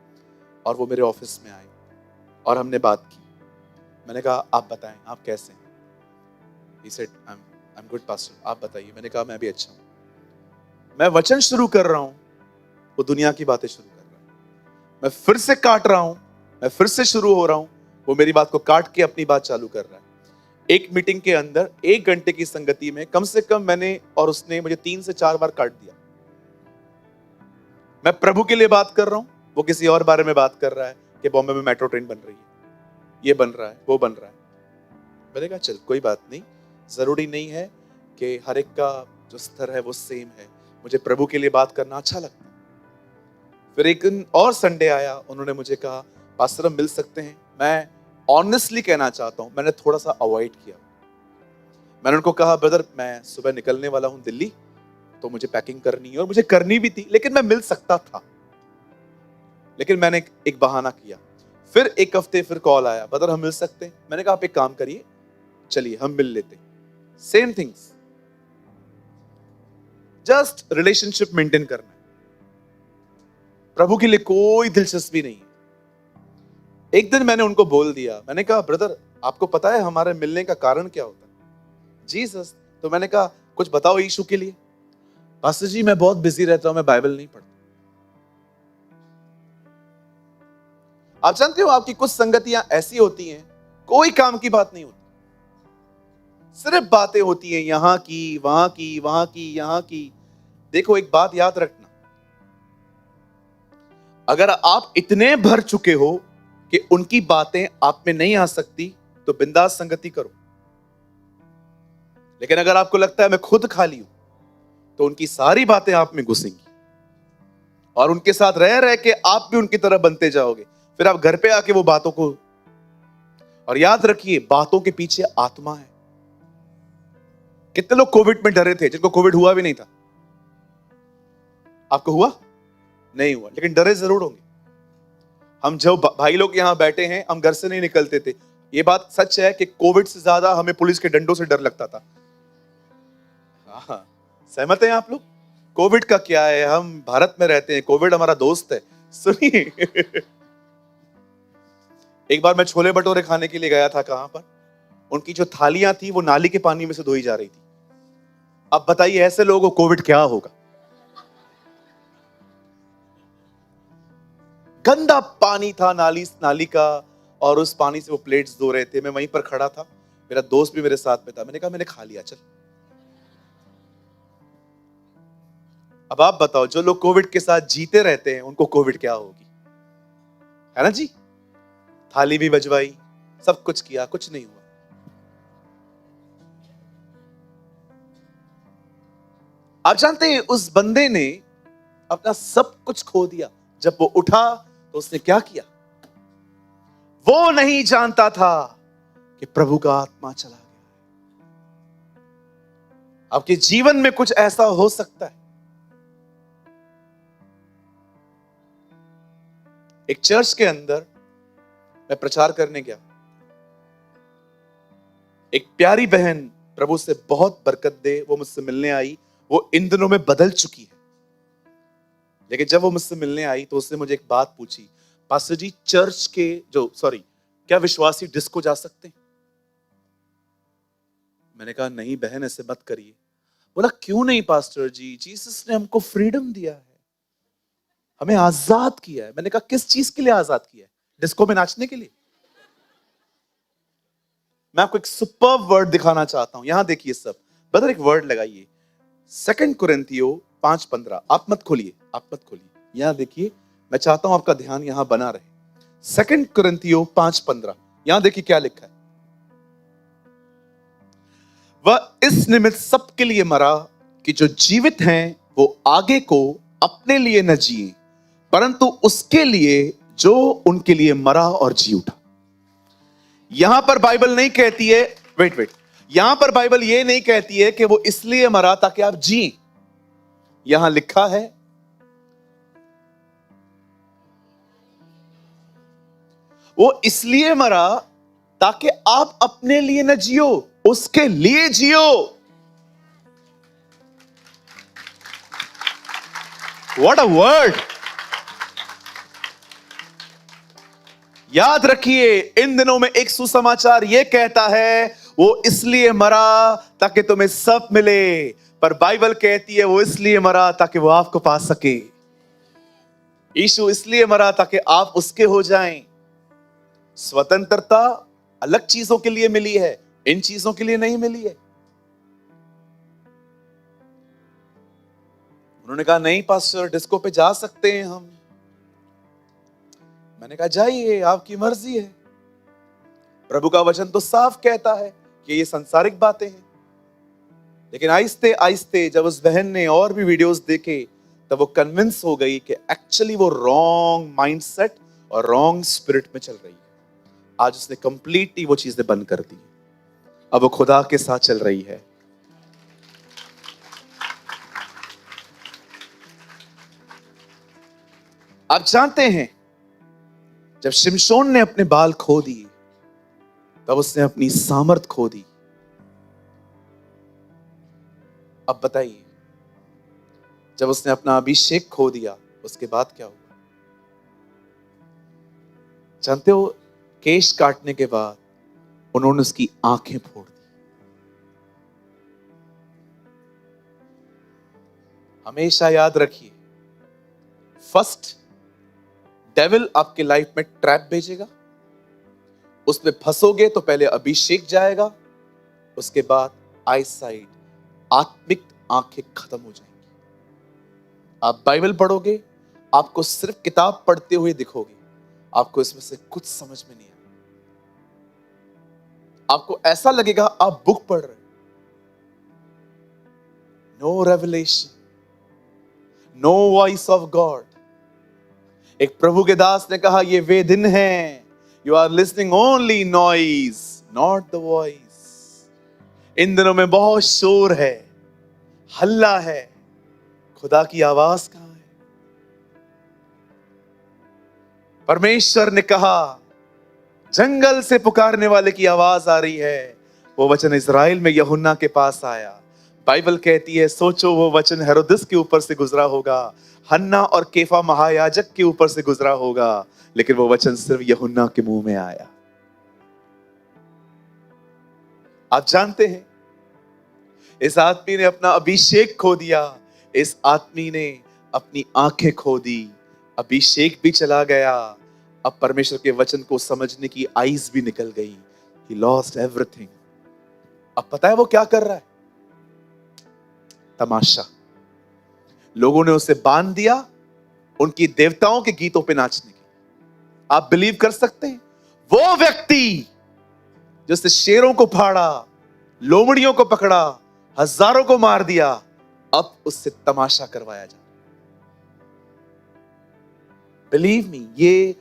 [SPEAKER 1] और वो मेरे ऑफिस में आए और हमने बात की। मैंने कहा आप बताएं आप कैसे हैं? He said, I'm good pastor, आप बताइए। मैंने कहा मैं भी अच्छा हूं। मैं वचन शुरू कर रहा हूं, वो दुनिया की बातें शुरू कर रहा है। मैं फिर से काट रहा हूं, मैं फिर से शुरू हो रहा हूं, वो मेरी बात को काट के अपनी बात चालू कर रहा है। एक मीटिंग के अंदर 1 घंटे की संगति में कम से कम मैंने और उसने मुझे 3 से 4 बार काट दिया। मैं प्रभु के लिए बात कर रहा हूं, वो किसी और बारे में बात कर रहा है कि बॉम्बे में मेट्रो ट्रेन बन रही है, ये बन रहा है, वो बन रहा है। मैंने कहा चल कोई बात नहीं, जरूरी नहीं है कि हर एक का जो स्तर है वो सेम है, मुझे प्रभु के लिए बात करना अच्छा लगता है। फिर एक दिन और संडे आया, उन्होंने मुझे कहा पास्टर हम मिल सकते हैं? मैं ऑनेस्टली कहना चाहता हूं मैंने थोड़ा सा अवॉइड किया। मैंने उनको कहा ब्रदर मैं सुबह निकलने वाला हूं दिल्ली, तो मुझे पैकिंग करनी है और मुझे करनी भी थी, लेकिन मैं मिल सकता था, लेकिन मैंने एक बहाना किया। फिर 1 हफ्ते फिर कॉल आया, ब्रदर हम मिल सकते हैं? मैंने कहा आप एक काम करिए, चलिए हम मिल लेते हैं। Same things, just relationship maintain करना है, प्रभु के लिए कोई दिलचस्पी नहीं है। एक दिन मैंने उनको बोल दिया, मैंने कहा ब्रदर आपको पता है हमारे मिलने का कारण क्या होता है? जीसस। तो मैंने कहा कुछ बताओ यीशु के लिए। पास्टर जी मैं बहुत बिजी रहता हूं, मैं बाइबल नहीं पढ़ता। आप जानते हो आपकी कुछ संगतियां ऐसी होती हैं, कोई काम की बात नहीं होती, सिर्फ बातें होती हैं यहां की वहां की, वहां की यहां की। देखो एक बात याद रखना, अगर आप इतने भर चुके हो कि उनकी बातें आप में नहीं आ सकती तो बिंदास संगति करो। लेकिन अगर आपको लगता है मैं खुद खाली हूं तो उनकी सारी बातें आप में घुसेंगी और उनके साथ रह रह के आप भी उनकी तरह बनते जाओगे। फिर आप घर पे आके वो बातों को, और याद रखिए बातों के पीछे आत्मा है। कितने लोग कोविड में डरे थे जिनको कोविड हुआ भी नहीं था? आपको हुआ? नहीं हुआ, लेकिन डरे जरूर होंगे। हम जो भाई लोग यहां बैठे हैं, हम घर से नहीं निकलते थे। ये बात सच है कि कोविड से ज्यादा हमें पुलिस के डंडों से डर लगता था। हाँ, सहमत हैं आप लोग? कोविड का क्या है, हम भारत में रहते हैं, कोविड हमारा दोस्त है। सुनिए एक बार मैं छोले भटूरे खाने के लिए गया था, कहां पर, उनकी जो थालियां थी वो नाली के पानी में से धोई जा रही थी। अब बताइए ऐसे लोगों को कोविड क्या होगा? गंदा पानी था नाली का, और उस पानी से वो प्लेट्स धो रहे थे। मैं वहीं पर खड़ा था, मेरा दोस्त भी मेरे साथ में था। मैंने कहा मैंने खा लिया, चल। अब आप बताओ जो लोग कोविड के साथ जीते रहते हैं उनको कोविड क्या होगी? है ना जी? थाली भी बजवाई, सब कुछ किया, कुछ नहीं हुआ। आप जानते हैं उस बंदे ने अपना सब कुछ खो दिया। जब वो उठा तो उसने क्या किया? वो नहीं जानता था कि प्रभु का आत्मा चला गया। आपके जीवन में कुछ ऐसा हो सकता है। एक चर्च के अंदर मैं प्रचार करने गया, एक प्यारी बहन प्रभु से बहुत बरकत दे, वो मुझसे मिलने आई। वो इन दिनों में बदल चुकी है, लेकिन जब वो मुझसे मिलने आई तो उसने मुझे एक बात पूछी, पास्टर जी चर्च के क्या विश्वासी डिस्को जा सकते हैं? मैंने कहा नहीं बहन ऐसे मत करिए। बोला क्यों नहीं पास्टर जी, जीसस ने हमको फ्रीडम दिया है। हमें आजाद किया है। मैंने कहा किस चीज के लिए आजाद किया है? डिस्को में नाचने के लिए? मैं आपको एक सुपर वर्ड दिखाना चाहता हूं, यहां देखिए सब। ब्रदर एक वर्ड लगाइए, 2 कुरिन्थियों 5:15। आप मत खोलिए, आप मत खोलिए, यहां देखिए। मैं चाहता हूं आपका ध्यान यहां बना रहे। 2 कुरिन्थियों 5:15, यहां देखिए क्या लिखा है। वह इस निमित्त सबके लिए मरा कि जो जीवित हैं वो आगे को अपने लिए न जिए, परंतु उसके लिए जो उनके लिए मरा और जी उठा। यहां पर बाइबल नहीं कहती है, वेट, यहां पर बाइबल ये नहीं कहती है कि वो इसलिए मरा ताकि आप जिए। यहां लिखा है वो इसलिए मरा ताकि आप अपने लिए न जियो, उसके लिए जियो। What a word! याद रखिए, इन दिनों में एक सुसमाचार यह कहता है वो इसलिए मरा ताकि तुम्हें सब मिले, पर बाइबल कहती है वो इसलिए मरा ताकि वो आपको पा सके। यीशु इसलिए मरा ताकि आप उसके हो जाएं। स्वतंत्रता अलग चीजों के लिए मिली है, इन चीजों के लिए नहीं मिली है। उन्होंने कहा नहीं पास्टर, डिस्को पे जा सकते हैं हम। मैंने कहा जाइए, आपकी मर्जी है। प्रभु का वचन तो साफ कहता है कि ये सांसारिक बातें हैं। लेकिन आहिस्ते आहिस्ते जब उस बहन ने और भी वीडियोस देखे, तब वो कन्विंस हो गई कि एक्चुअली वो रॉन्ग माइंडसेट और रॉन्ग स्पिरिट में चल रही है। आज उसने कंप्लीटली वो चीजें बंद कर दी। अब वो खुदा के साथ चल रही है। आप जानते हैं, जब शिमशोन ने अपने बाल खो दिए, तब उसने अपनी सामर्थ खो दी। अब बताइए, जब उसने अपना अभिषेक खो दिया, उसके बाद क्या हुआ? जानते हो, केश काटने के बाद उन्होंने उसकी आंखें फोड़ दी। हमेशा याद रखिए, फर्स्ट डेविल आपके लाइफ में ट्रैप भेजेगा, उसमें फंसोगे तो पहले अभिषेक जाएगा, उसके बाद आई साइट, आत्मिक आंखें खत्म हो जाएंगी। आप बाइबल पढ़ोगे, आपको सिर्फ किताब पढ़ते हुए दिखोगे, आपको इसमें से कुछ समझ में नहीं आएगा। आपको ऐसा लगेगा आप बुक पढ़ रहे, no revelation, no voice of God. एक प्रभु के दास ने कहा ये वे दिन हैं, you are listening only noise not the voice. इन दिनों में बहुत शोर है, हल्ला है, खुदा की आवाज कहां है? परमेश्वर ने कहा जंगल से पुकारने वाले की आवाज आ रही है। वो वचन इज़राइल में यूहन्ना के पास आया। बाइबल कहती है, सोचो वो वचन हेरोदिस के ऊपर से गुजरा होगा, हन्ना और केफा महायाजक के ऊपर से गुजरा होगा, लेकिन वो वचन सिर्फ यूहन्ना के मुंह में आया। आप जानते हैं, इस आदमी ने अपना अभिषेक खो दिया, इस आदमी ने अपनी आंखें खो दी, अभिषेक भी चला गया, अब परमेश्वर के वचन को समझने की आईज भी निकल गई। He lost everything। अब पता है वो क्या कर रहा है? तमाशा। लोगों ने उसे बांध दिया उनकी देवताओं के गीतों पे नाचने के। आप बिलीव कर सकते हैं, वो व्यक्ति जिसने शेरों को फाड़ा, लोमड़ियों को पकड़ा, हजारों को मार दिया, अब उससे तमाशा करवाया जा। बिलीव मी, ये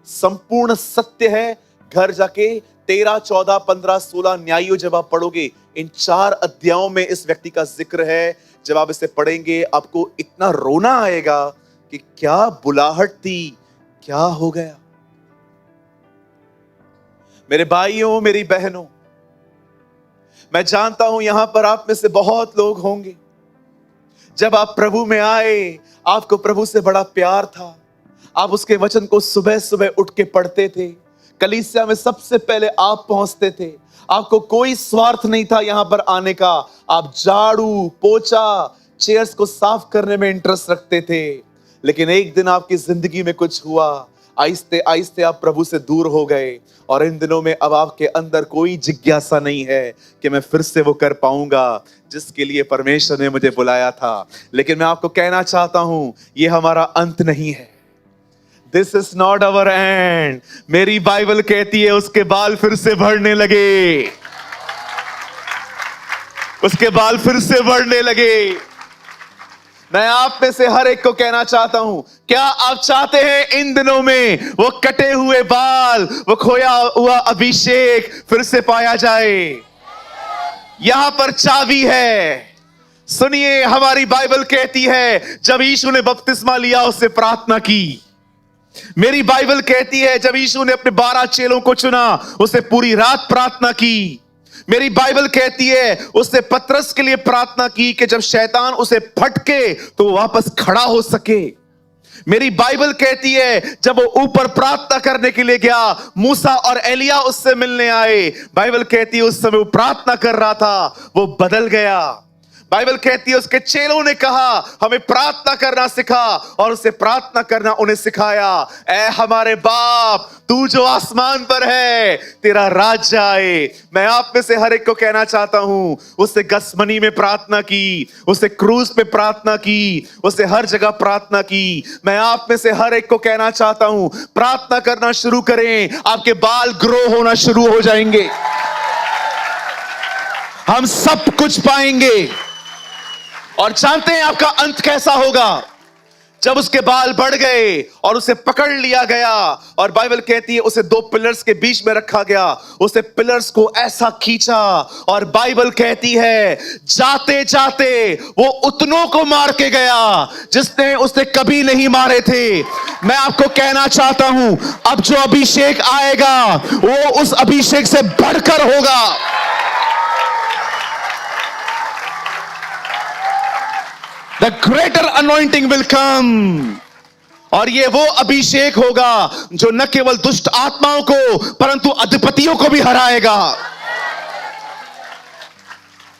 [SPEAKER 1] संपूर्ण सत्य है। घर जाके 13, 14, 15, 16 न्यायों जब आप पढ़ोगे, इन 4 अध्यायों में इस व्यक्ति का जिक्र है। जब आप इसे पढ़ेंगे आपको इतना रोना आएगा कि क्या बुलाहट थी, क्या हो गया। मेरे भाइयों, मेरी बहनों, मैं जानता हूं यहां पर आप में से बहुत लोग होंगे, जब आप प्रभु में आए, आपको प्रभु से बड़ा प्यार था, आप उसके वचन को सुबह सुबह उठ के पढ़ते थे, कलीसिया में सबसे पहले आप पहुंचते थे, आपको कोई स्वार्थ नहीं था यहां पर आने का, आप झाड़ू पोछा चेयर्स को साफ करने में इंटरेस्ट रखते थे। लेकिन एक दिन आपकी जिंदगी में कुछ हुआ, आहिस्ते आहिस्ते आप प्रभु से दूर हो गए, और इन दिनों में अब आपके अंदर कोई जिज्ञासा नहीं है कि मैं फिर से वो कर पाऊंगा जिसके लिए परमेश्वर ने मुझे बुलाया था। लेकिन मैं आपको कहना चाहता हूं, ये हमारा अंत नहीं है। This is not our and. मेरी बाइबल कहती है उसके बाल फिर से बढ़ने लगे, उसके बाल फिर से बढ़ने लगे। मैं आप में से हर एक को कहना चाहता हूं, क्या आप चाहते हैं इन दिनों में वो कटे हुए बाल, वो खोया हुआ अभिषेक फिर से पाया जाए? यहां पर चाबी है। सुनिए, हमारी बाइबल कहती है जब यीशु ने बपतिस्मा लिया उससे प्रार्थना की। मेरी बाइबल कहती है जब यीशु ने अपने 12 चेलों को चुना उससे पूरी रात प्रार्थना की। मेरी बाइबल कहती है उसने पतरस के लिए प्रार्थना की कि जब शैतान उसे फटके तो वापस खड़ा हो सके। मेरी बाइबल कहती है जब वो ऊपर प्रार्थना करने के लिए गया, मूसा और एलिया उससे मिलने आए। बाइबल कहती है उस समय वो प्रार्थना कर रहा था, वो बदल गया। बाइबल कहती है उसके चेलों ने कहा हमें प्रार्थना करना सिखा, और उसे प्रार्थना करना उन्हें सिखाया। ऐ हमारे बाप, तू जो आसमान पर है, तेरा राज्य आए। मैं आप में से हर एक को कहना चाहता हूं, उससे गसमनी में प्रार्थना की, उससे क्रूज पे प्रार्थना की, उससे हर जगह प्रार्थना की। मैं आप में से हर एक को कहना चाहता हूं, प्रार्थना करना शुरू करें, आपके बाल ग्रो होना शुरू हो जाएंगे। हम सब कुछ पाएंगे। और जानते हैं आपका अंत कैसा होगा? जब उसके बाल बढ़ गए और उसे पकड़ लिया गया, और बाइबल कहती है उसे 2 पिलर्स के बीच में रखा गया, उसे पिलर्स को ऐसा खींचा, और बाइबल कहती है जाते जाते वो उतनों को मार के गया जिसने उसने कभी नहीं मारे थे। मैं आपको कहना चाहता हूं, अब जो अभिषेक आएगा वो उस अभिषेक से बढ़कर होगा। The greater anointing will come। और ये वो अभिषेक होगा जो न केवल दुष्ट आत्माओं को परंतु अधिपतियों को भी हराएगा।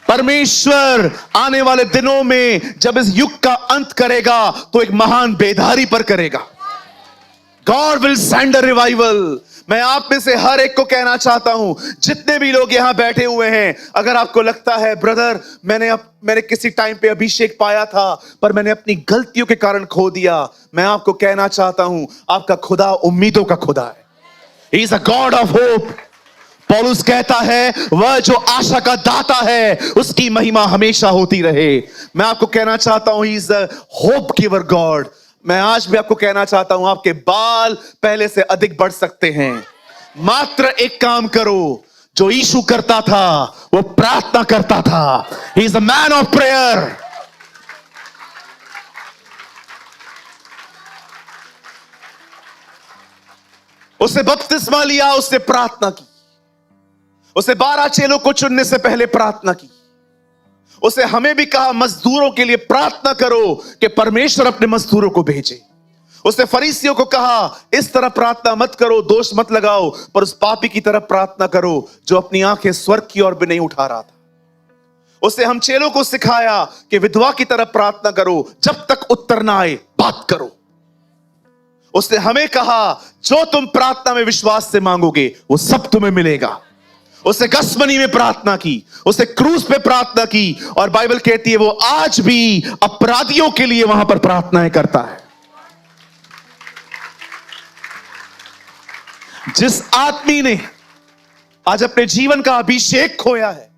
[SPEAKER 1] परमेश्वर आने वाले दिनों में जब इस युग का अंत करेगा तो एक महान बेदारी पर करेगा। God will send a revival। मैं आप में से हर एक को कहना चाहता हूं, जितने भी लोग यहां बैठे हुए हैं, अगर आपको लगता है ब्रदर मैंने किसी टाइम पे अभिषेक पाया था पर मैंने अपनी गलतियों के कारण खो दिया, मैं आपको कहना चाहता हूं, आपका खुदा उम्मीदों का खुदा है। He is a God of hope। पौलुस कहता है वह जो आशा का दाता है उसकी महिमा हमेशा होती रहे। मैं आपको कहना चाहता हूं, He is a hope giver God। मैं आज भी आपको कहना चाहता हूं, आपके बाल पहले से अधिक बढ़ सकते हैं। मात्र एक काम करो जो यीशु करता था, वो प्रार्थना करता था। He is a man of prayer। उसने बपतिस्मा लिया, उसने प्रार्थना की, उसे 12 चेलों को चुनने से पहले प्रार्थना की। उसे हमें भी कहा मजदूरों के लिए प्रार्थना करो कि परमेश्वर अपने मजदूरों को भेजे। उसने फरीसियों को कहा इस तरह प्रार्थना मत करो, दोष मत लगाओ, पर उस पापी की तरफ प्रार्थना करो जो अपनी आंखें स्वर्ग की ओर भी नहीं उठा रहा था। उसने हम चेलों को सिखाया कि विधवा की तरफ प्रार्थना करो, जब तक उत्तर ना आए बात करो। उसने हमें कहा जो तुम प्रार्थना में विश्वास से मांगोगे वो सब तुम्हें मिलेगा। उसने गसमनी में प्रार्थना की, उसने क्रूज पे प्रार्थना की, और बाइबल कहती है वो आज भी अपराधियों के लिए वहां पर प्रार्थनाएं करता है। जिस आदमी ने आज अपने जीवन का अभिषेक खोया है,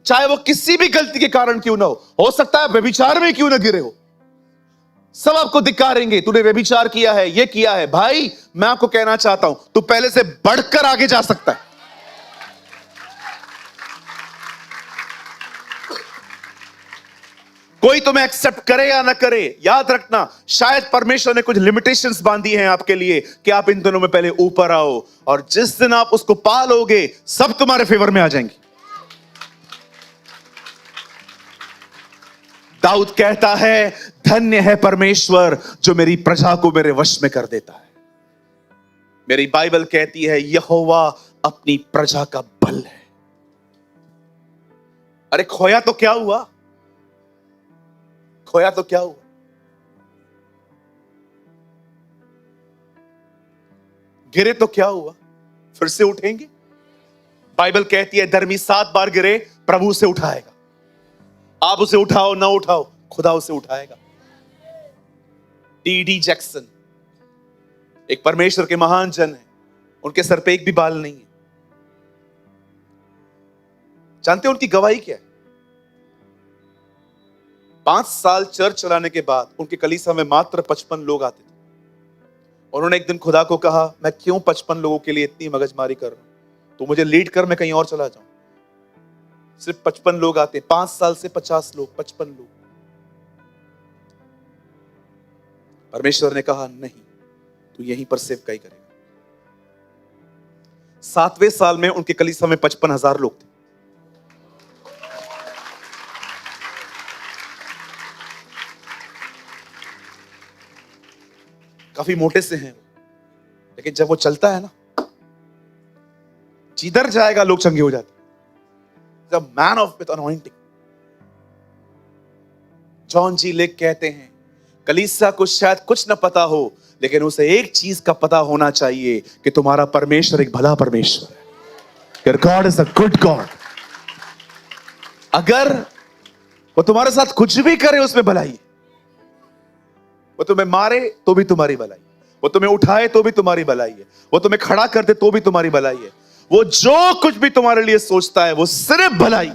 [SPEAKER 1] चाहे वो किसी भी गलती के कारण क्यों ना हो सकता है व्यभिचार में क्यों ना गिरे हो, सब आपको धिक्कारेंगे, तूने व्यभिचार किया है, ये किया है। भाई मैं आपको कहना चाहता हूं, तू पहले से बढ़कर आगे जा सकता है। कोई तुम्हें एक्सेप्ट करे या ना करे, याद रखना शायद परमेश्वर ने कुछ लिमिटेशंस बांधी हैं आपके लिए कि आप इन दिनों में पहले ऊपर आओ, और जिस दिन आप उसको पालोगे सब तुम्हारे फेवर में आ जाएंगे। दाऊद कहता है धन्य है परमेश्वर जो मेरी प्रजा को मेरे वश में कर देता है। मेरी बाइबल कहती है यहोवा अपनी प्रजा का बल है। अरे खोया तो क्या हुआ, खोया तो क्या हुआ? गिरे तो क्या हुआ, फिर से उठेंगे। बाइबल कहती है धर्मी 7 बार गिरे प्रभु उसे उठाएगा। आप उसे उठाओ ना उठाओ, खुदा उसे उठाएगा। डी जैक्सन एक परमेश्वर के महान जन है, उनके सर पे एक भी बाल नहीं है। जानते हैं उनकी गवाही क्या है? 5 साल चर्च चलाने के बाद उनके कलीसिया में मात्र 55 लोग आते थे। उन्होंने एक दिन खुदा को कहा, मैं क्यों 55 लोगों के लिए इतनी मगजमारी कर रहा हूं, तो मुझे लीड कर, मैं कहीं और चला जाऊं। सिर्फ 55 लोग आते, 5 साल से 50 लोग, 55 लोग। परमेश्वर ने कहा नहीं, तू यहीं पर सेवकाई करेगा। 7वें साल में उनके कलीसिया में 55,000 लोग थे। काफी मोटे से हैं, लेकिन जब वो चलता है ना, जिधर जाएगा लोग चंगे हो जाते। The man of with anointing. John G Lake कहते हैं कलीसिया को शायद कुछ ना पता हो, लेकिन उसे एक चीज का पता होना चाहिए कि तुम्हारा परमेश्वर एक भला परमेश्वर है। God is a good God. अगर वो तुम्हारे साथ कुछ भी करे उसमें भलाई है। वो तुम्हें मारे तो भी तुम्हारी भलाई, वो तुम्हें उठाए तो भी तुम्हारी भलाई है, वो तुम्हें खड़ा कर दे तो भी तुम्हारी भलाई है। वो जो कुछ भी तुम्हारे लिए सोचता है वो सिर्फ भलाई।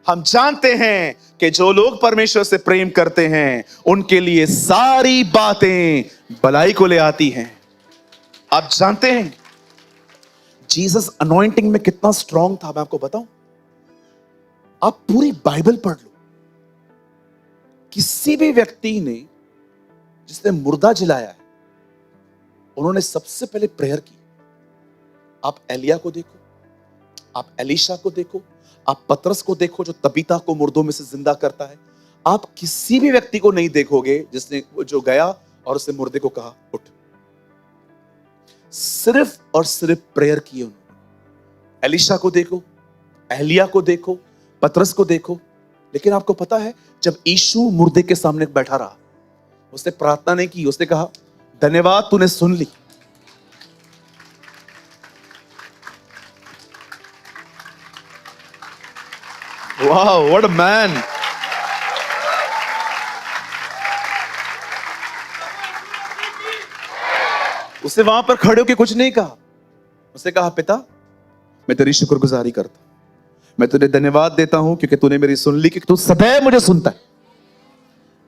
[SPEAKER 1] हम जानते हैं कि जो लोग परमेश्वर से प्रेम करते हैं उनके लिए सारी बातें भलाई को ले आती हैं। आप जानते हैं जीसस अनॉइंटिंग में कितना स्ट्रांग था, मैं आपको बताऊं। आप पूरी बाइबल पढ़ लो, किसी भी व्यक्ति ने जिसने मुर्दा जिलाया है उन्होंने सबसे पहले प्रेयर की। आप एलिया को देखो, आप एलीशा को देखो, आप पतरस को देखो जो तबीता को मुर्दों में से जिंदा करता है। आप किसी भी व्यक्ति को नहीं देखोगे जिसने जो गया और उसने मुर्दे को कहा उठ। सिर्फ और सिर्फ प्रेयर की उन्होंने। एलीशा को देखो, एलिया को देखो, पतरस को देखो। लेकिन आपको पता है जब यीशु मुर्दे के सामने बैठा रहा, उसने प्रार्थना नहीं की, उसने कहा धन्यवाद तूने सुन ली। वाह, व्हाट अ मैन। उसने वहां पर खड़े होकर कुछ नहीं कहा, उसने कहा पिता मैं तेरी शुक्रगुजारी करता हूं, मैं तुझे धन्यवाद देता हूं क्योंकि तूने मेरी सुन ली, क्योंकि तू सदैव मुझे सुनता है।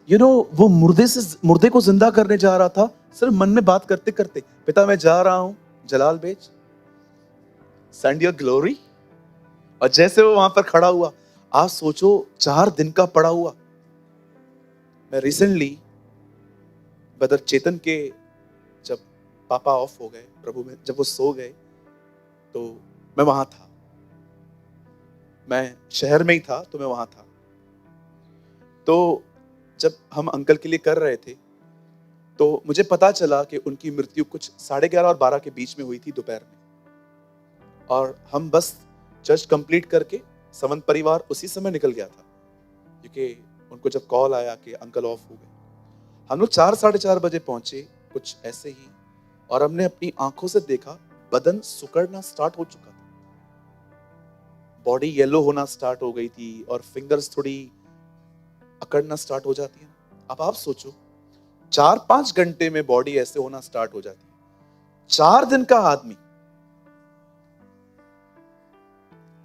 [SPEAKER 1] वो मुर्दे को जिंदा करने जा रहा था, सिर्फ मन में बात करते करते, पिता मैं जा रहा हूं जलाल बेच, सेंड योर ग्लोरी। और जैसे वो वहां पर खड़ा हुआ, आप सोचो 4 दिन का पड़ा हुआ। मैं रिसेंटली ब्रदर चेतन के जब पापा ऑफ हो गए प्रभु में, जब वो सो गए तो मैं वहां था, मैं शहर में ही था तो मैं वहां था। तो जब हम अंकल के लिए कर रहे थे तो मुझे पता चला कि उनकी मृत्यु कुछ 11:30 और 12 के बीच में हुई थी दोपहर में। और हम बस चर्च कंप्लीट करके संबंध परिवार उसी समय निकल गया था, क्योंकि उनको जब कॉल आया कि अंकल ऑफ हो गए। हम लोग 4 साढ़े 4 बजे पहुंचे, कुछ ऐसे ही, और हमने अपनी आंखों से देखा बदन सिकुड़ना स्टार्ट हो चुका था, बॉडी येलो होना स्टार्ट हो गई थी और फिंगर्स थोड़ी अकड़ना स्टार्ट हो जाती है। अब आप सोचो 4-5 घंटे में बॉडी ऐसे होना स्टार्ट हो जाती है। 4 दिन का आदमी,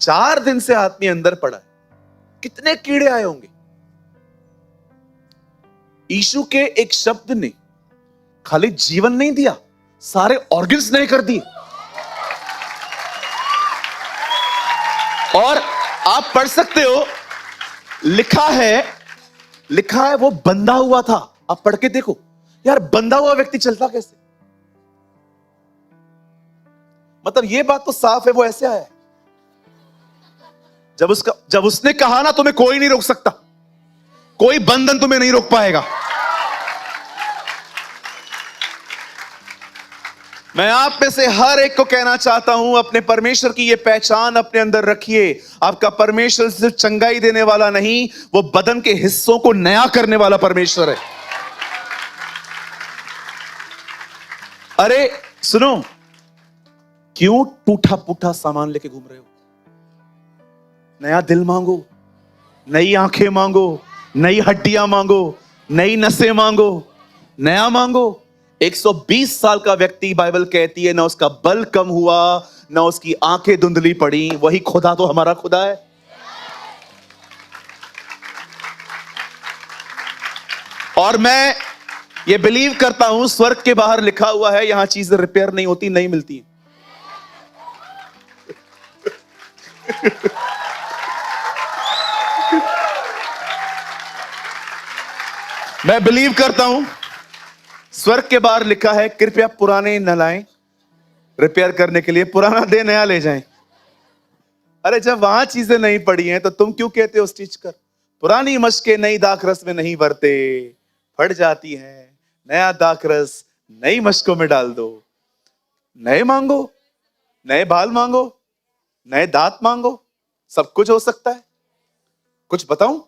[SPEAKER 1] 4 दिन से आदमी अंदर पड़ा है, कितने कीड़े आए होंगे। यीशु के एक शब्द ने खाली जीवन नहीं दिया, सारे ऑर्गन्स नए कर दिए। और आप पढ़ सकते हो, लिखा है वो बंधा हुआ था। आप पढ़ के देखो यार, बंधा हुआ व्यक्ति चलता कैसे? मतलब ये बात तो साफ है वो ऐसे आया है। जब उसने कहा ना तुम्हें कोई नहीं रोक सकता, कोई बंधन तुम्हें नहीं रोक पाएगा। मैं आप में से हर एक को कहना चाहता हूं, अपने परमेश्वर की ये पहचान अपने अंदर रखिए। आपका परमेश्वर सिर्फ चंगाई देने वाला नहीं, वो बदन के हिस्सों को नया करने वाला परमेश्वर है। अरे सुनो, क्यों टूटा फूटा सामान लेके घूम रहे हो? नया दिल मांगो, नई आंखें मांगो, नई हड्डियां मांगो, नई नसें मांगो, नया मांगो। 120 साल का व्यक्ति, बाइबल कहती है, ना उसका बल कम हुआ, ना उसकी आंखें धुंधली पड़ी। वही खुदा तो हमारा खुदा है। और मैं ये बिलीव करता हूं, स्वर्ग के बाहर लिखा हुआ है, यहां चीजें रिपेयर नहीं होती, नहीं मिलती है। मैं बिलीव करता हूं, स्वर्ग के बाहर लिखा है, कृपया पुराने न लाएं रिपेयर करने के लिए, पुराना दे नया ले जाएं। अरे जब वहां चीजें नहीं पड़ी हैं तो तुम क्यों कहते हो स्टिच कर? पुरानी मशकें नई दाखरस में नहीं भरते, फट जाती हैं। नया दाखरस नई मशकों में डाल दो। नए मांगो, नए बाल मांगो, नए दांत मांगो, सब कुछ हो सकता है। कुछ बताऊं?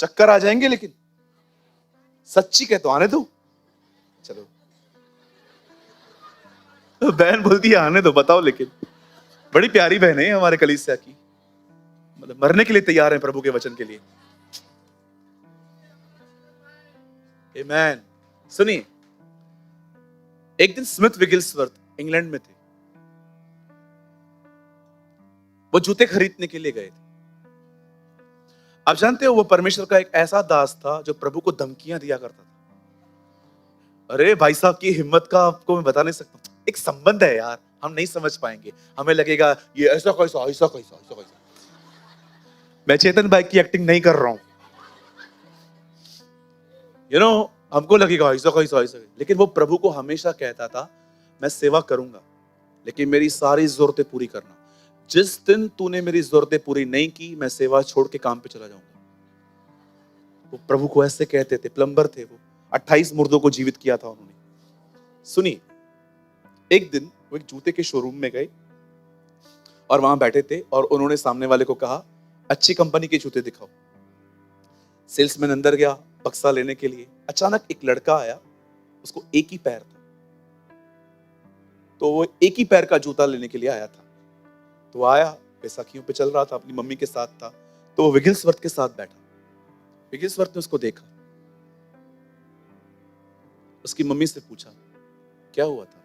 [SPEAKER 1] चक्कर आ जाएंगे, लेकिन सच्ची कहता हूं, आने दो। चलो, तो बहन बोलती है आने दो, बताओ। लेकिन बड़ी प्यारी बहन है हमारे कलीसिया की, मतलब मरने के लिए तैयार है प्रभु के वचन के लिए। आमेन। सुनिए, एक दिन स्मिथ विगिल्सवर्थ इंग्लैंड में थे। वो जूते खरीदने के लिए गए थे। आप जानते हो, वो परमेश्वर का एक ऐसा दास था जो प्रभु को धमकियां दिया करता था। अरे भाई साहब की हिम्मत का आपको मैं बता नहीं सकता। एक संबंध है यार, हम नहीं समझ पाएंगे, हमें लगेगा ये ऐसा कैसा, ऐसा कैसा, ऐसा कैसा। मैं चेतन भाई की एक्टिंग नहीं कर रहा हूं, हमको लगेगा ऐसा कैसा, ऐसा। लेकिन वो प्रभु को हमेशा कहता था, मैं सेवा करूंगा, लेकिन मेरी सारी जरूरतें पूरी करना। जिस दिन तूने मेरी जरूरतें पूरी नहीं की, मैं सेवा छोड़ के काम पे चला जाऊंगा। वो प्रभु को ऐसे कहते थे। प्लम्बर थे वो, 28 मुर्दों को जीवित किया था उन्होंने। सुनिए, एक दिन वो एक जूते के शोरूम में गए और वहां बैठे थे, और उन्होंने सामने वाले को कहा, अच्छी कंपनी के जूते दिखाओ। सेल्समैन अंदर गया बक्सा लेने के लिए। अचानक एक लड़का आया, उसको एक ही पैर था, तो वो एक ही पैर का जूता लेने के लिए आया था। तो वो आया, बैसाखियों पे चल रहा था, अपनी मम्मी के साथ था, तो वो विगिल्सवर्थ के साथ बैठा। विगिल्सवर्थ ने उसको देखा, उसकी मम्मी से पूछा क्या हुआ था।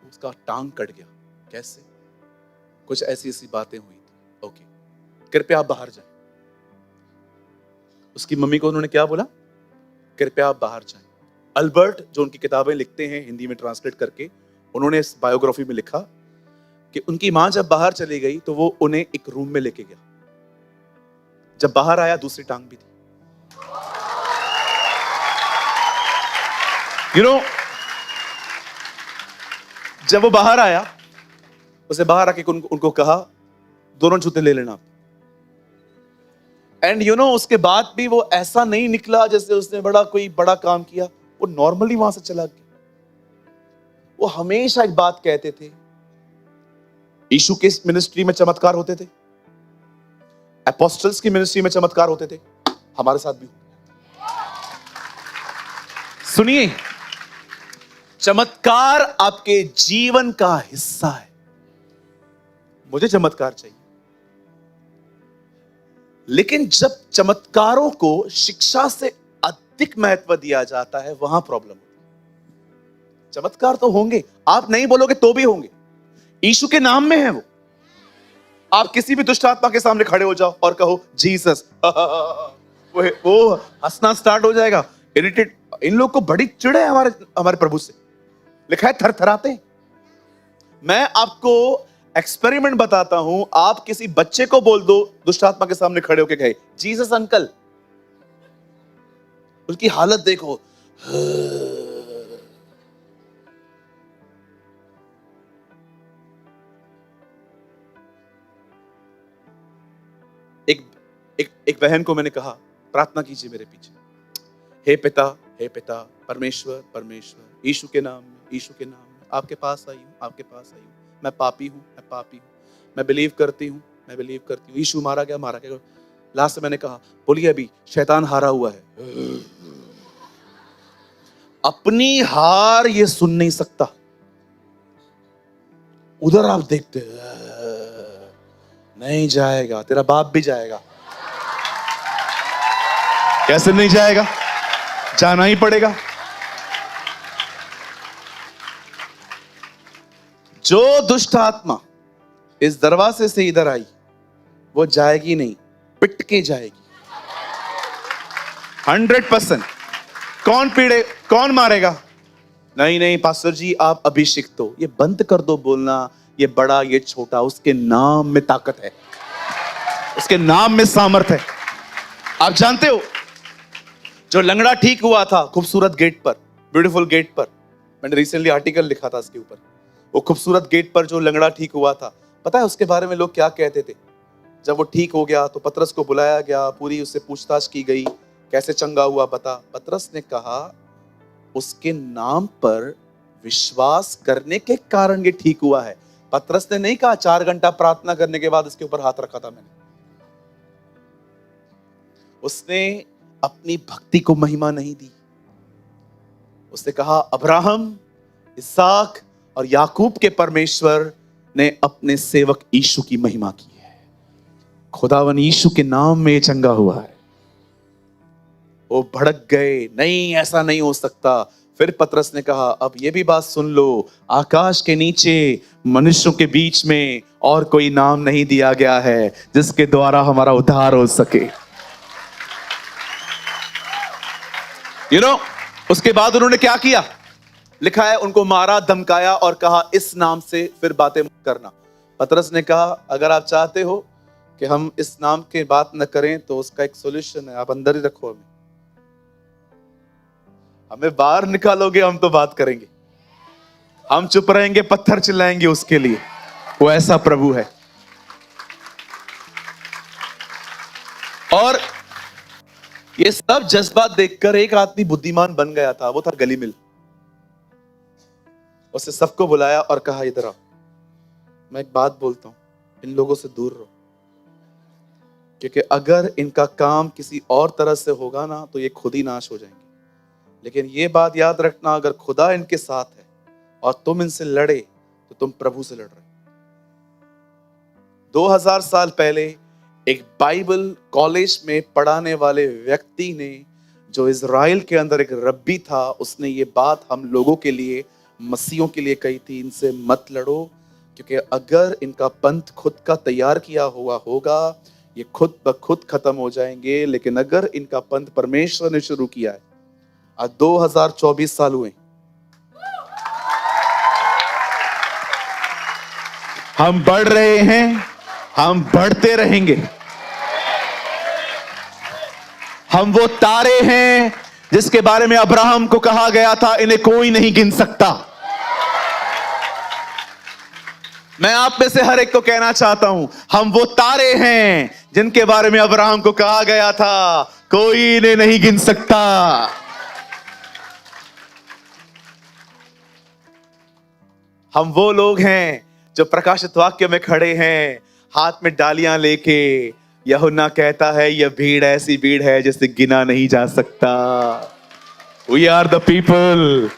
[SPEAKER 1] उसका टांग कट गया। कैसे? कुछ ऐसी ऐसी बातें हुई थी। ओके, कृपया आप बाहर जाएं। उसकी मम्मी को उन्होंने क्या बोला? कृपया आप बाहर जाएं। अल्बर्ट, जो उनकी किताबें लिखते हैं हिंदी में ट्रांसलेट करके, उन्होंने इस बायोग्राफी में लिखा कि उनकी मां जब बाहर चली गई तो वो उन्हें एक रूम में लेके गया। जब बाहर आया, दूसरी टांग भी थी। जब वो बाहर आया, उसे बाहर आके उनको कहा, दोनों जूते ले लेना। एंड उसके बाद भी वो ऐसा नहीं निकला जैसे उसने कोई बड़ा काम किया। वो नॉर्मली वहां से चला गया। वो हमेशा एक बात कहते थे, यीशु के मिनिस्ट्री में चमत्कार होते थे, अपोस्टल्स की मिनिस्ट्री में चमत्कार होते थे, हमारे साथ भी। सुनिए, चमत्कार आपके जीवन का हिस्सा है। मुझे चमत्कार चाहिए, लेकिन जब चमत्कारों को शिक्षा से अधिक महत्व दिया जाता है, वहां प्रॉब्लम होती है। चमत्कार तो होंगे, आप नहीं बोलोगे तो भी होंगे, यीशु के नाम में है वो। आप किसी भी दुष्ट आत्मा के सामने खड़े हो जाओ और कहो जीसस, वो हंसना स्टार्ट हो जाएगा। इरिटेट, इन लोग को बड़ी चिढ़ है हमारे प्रभु से। लिखा है थरथराते हैं। मैं आपको एक्सपेरिमेंट बताता हूं, आप किसी बच्चे को बोल दो दुष्ट आत्मा के सामने खड़े होके कहे जीसस अंकल, उसकी हालत देखो। एक बहन को मैंने कहा, प्रार्थना कीजिए मेरे पीछे। हे पिता परमेश्वर परमेश्वर, यीशु के नाम में, यीशु के नाम में आपके पास आई हूं, आपके पास आई हूं। मैं पापी हूं, मैं बिलीव करती हूं, यीशु मारा गया। लास्ट में मैंने कहा, बोलिए अभी शैतान हारा हुआ है। अपनी हार ये सुन नहीं सकता। उधर आप देखते नहीं जाएगा, तेरा बाप भी जाएगा। कैसे नहीं जाएगा? जाना ही पड़ेगा। जो दुष्ट आत्मा इस दरवाजे से इधर आई वो जाएगी नहीं, पिट के जाएगी 100%। कौन पीड़े, कौन मारेगा? नहीं नहीं पास्टर जी आप अभिषिक्त हो। ये बंद कर दो बोलना ये बड़ा ये छोटा, उसके नाम में ताकत है, उसके नाम में सामर्थ है। आप जानते हो जो लंगड़ा ठीक हुआ था खूबसूरत गेट पर, ब्यूटीफुल गेट पर, मैंने रिसेंटली आर्टिकल लिखा था इसके ऊपर, वो खूबसूरत गेट पर जो लंगड़ा ठीक हुआ था, पता है उसके बारे में लोग क्या कहते थे? जब वो ठीक हो गया तो पतरस को बुलाया गया, पूरी उससे पूछताछ की गई, कैसे चंगा हुआ बता। पतरस ने कहा उसके नाम पर विश्वास करने के कारण ये ठीक हुआ है। पतरस ने नहीं कहा 4 घंटा प्रार्थना करने के बाद इसके ऊपर हाथ रखा था मैंने। उसने अपनी भक्ति को महिमा नहीं दी। उसने कहा अब्राहम, इसहाक और याकूब के परमेश्वर ने अपने सेवक यीशु की महिमा की है। खुदावन यीशु के नाम में चंगा हुआ है। वो भड़क गए, नहीं ऐसा नहीं हो सकता। फिर पतरस ने कहा अब ये भी बात सुन लो, आकाश के नीचे मनुष्यों के बीच में और कोई नाम नहीं दिया गया है जिसके द्वारा हमारा उद्धार हो सके। उसके बाद उन्होंने क्या किया? लिखा है उनको मारा, धमकाया और कहा इस नाम से फिर बातें मत करना। पतरस ने कहा अगर आप चाहते हो कि हम इस नाम की बात न करें तो उसका एक सॉल्यूशन है, आप अंदर ही रखो हमें बाहर निकालोगे हम तो बात करेंगे। हम चुप रहेंगे, पत्थर चिल्लाएंगे उसके लिए। वो ऐसा प्रभु है। और ये सब जज्बात देखकर एक आदमी बुद्धिमान बन गया था, वो था गलीमिल। उसने सबको बुलाया और कहा इधर आओ, मैं एक बात बोलता हूं, इन लोगों से दूर रहो, क्योंकि अगर इनका काम किसी और तरह से होगा ना तो ये खुद ही नाश हो जाएंगे। लेकिन ये बात याद रखना, अगर खुदा इनके साथ है और तुम इनसे लड़े तो तुम प्रभु से लड़ रहे। 2000 साल पहले एक बाइबल कॉलेज में पढ़ाने वाले व्यक्ति ने, जो इजराइल के अंदर एक रब्बी था, उसने ये बात हम लोगों के लिए, मसीहों के लिए कही थी, इनसे मत लड़ो, क्योंकि अगर इनका पंथ खुद का तैयार किया हुआ होगा ये खुद ब खुद खत्म हो जाएंगे। लेकिन अगर इनका पंथ परमेश्वर ने शुरू किया है, आज 2024 साल हुए, हम बढ़ रहे हैं, हम बढ़ते रहेंगे। हम वो तारे हैं जिसके बारे में अब्राहम को कहा गया था इन्हें कोई नहीं गिन सकता। मैं आप में से हर एक को कहना चाहता हूं, हम वो तारे हैं जिनके बारे में अब्राहम को कहा गया था कोई इन्हें नहीं गिन सकता। हम वो लोग हैं जो प्रकाशित वाक्य में खड़े हैं, हाथ में डालियां लेके। यूहन्ना कहता है यह भीड़ ऐसी भीड़ है जिसे गिना नहीं जा सकता। We are the people।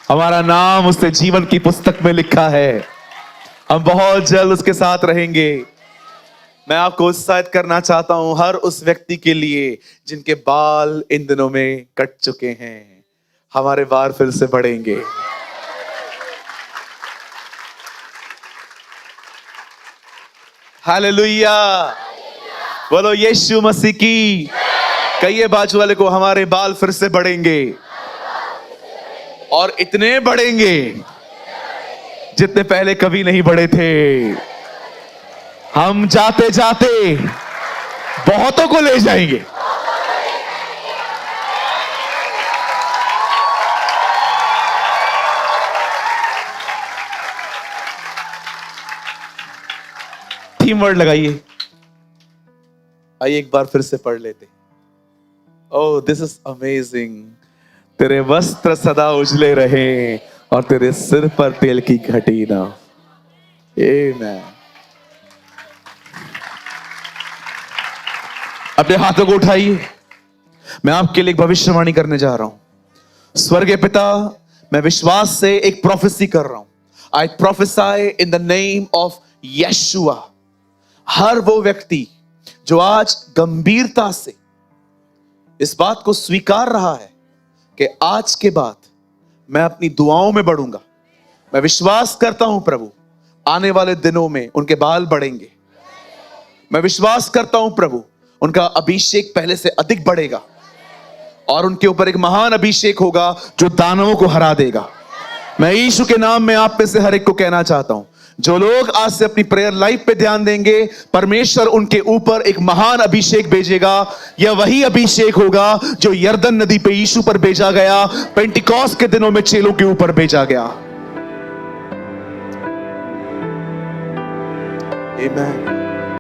[SPEAKER 1] हमारा नाम उससे जीवन की पुस्तक में लिखा है। हम बहुत जल्द उसके साथ रहेंगे। मैं आपको उत्साहित करना चाहता हूं हर उस व्यक्ति के लिए जिनके बाल इन दिनों में कट चुके हैं। हमारे बाल फिर से बढ़ेंगे। हालेलुया, बोलो यीशु मसीह की। कहिए बाजू वाले को, हमारे बाल फिर से बढ़ेंगे और इतने बढ़ेंगे जितने पहले कभी नहीं बढ़े थे। हम जाते जाते बहुतों को ले जाएंगे। थीम वर्ड लगाइए। आइए एक बार फिर से पढ़ लेते। Oh this is amazing. तेरे वस्त्र सदा उजले रहे और तेरे सिर पर तेल की घटी ना। आमीन। अपने हाथों को उठाइए। मैं आपके लिए एक भविष्यवाणी करने जा रहा हूं। स्वर्गीय पिता, मैं विश्वास से एक प्रोफेसी कर रहा हूं। I prophesy in the name of Yeshua. हर वो व्यक्ति जो आज गंभीरता से इस बात को स्वीकार रहा है कि आज के बाद मैं अपनी दुआओं में बढ़ूंगा, मैं विश्वास करता हूं प्रभु, आने वाले दिनों में उनके बाल बढ़ेंगे। मैं विश्वास करता हूं प्रभु, उनका अभिषेक पहले से अधिक बढ़ेगा और उनके ऊपर एक महान अभिषेक होगा जो दानवों को हरा देगा। मैं यीशु के नाम में आप में से हर एक को कहना चाहता हूं, जो लोग आज से अपनी प्रेयर लाइफ पे ध्यान देंगे, परमेश्वर उनके ऊपर एक महान अभिषेक भेजेगा। यह वही अभिषेक होगा जो यरदन नदी पे यीशु पर भेजा गया, पेंटिकॉस्ट के दिनों में चेलों के ऊपर भेजा गया। आमीन।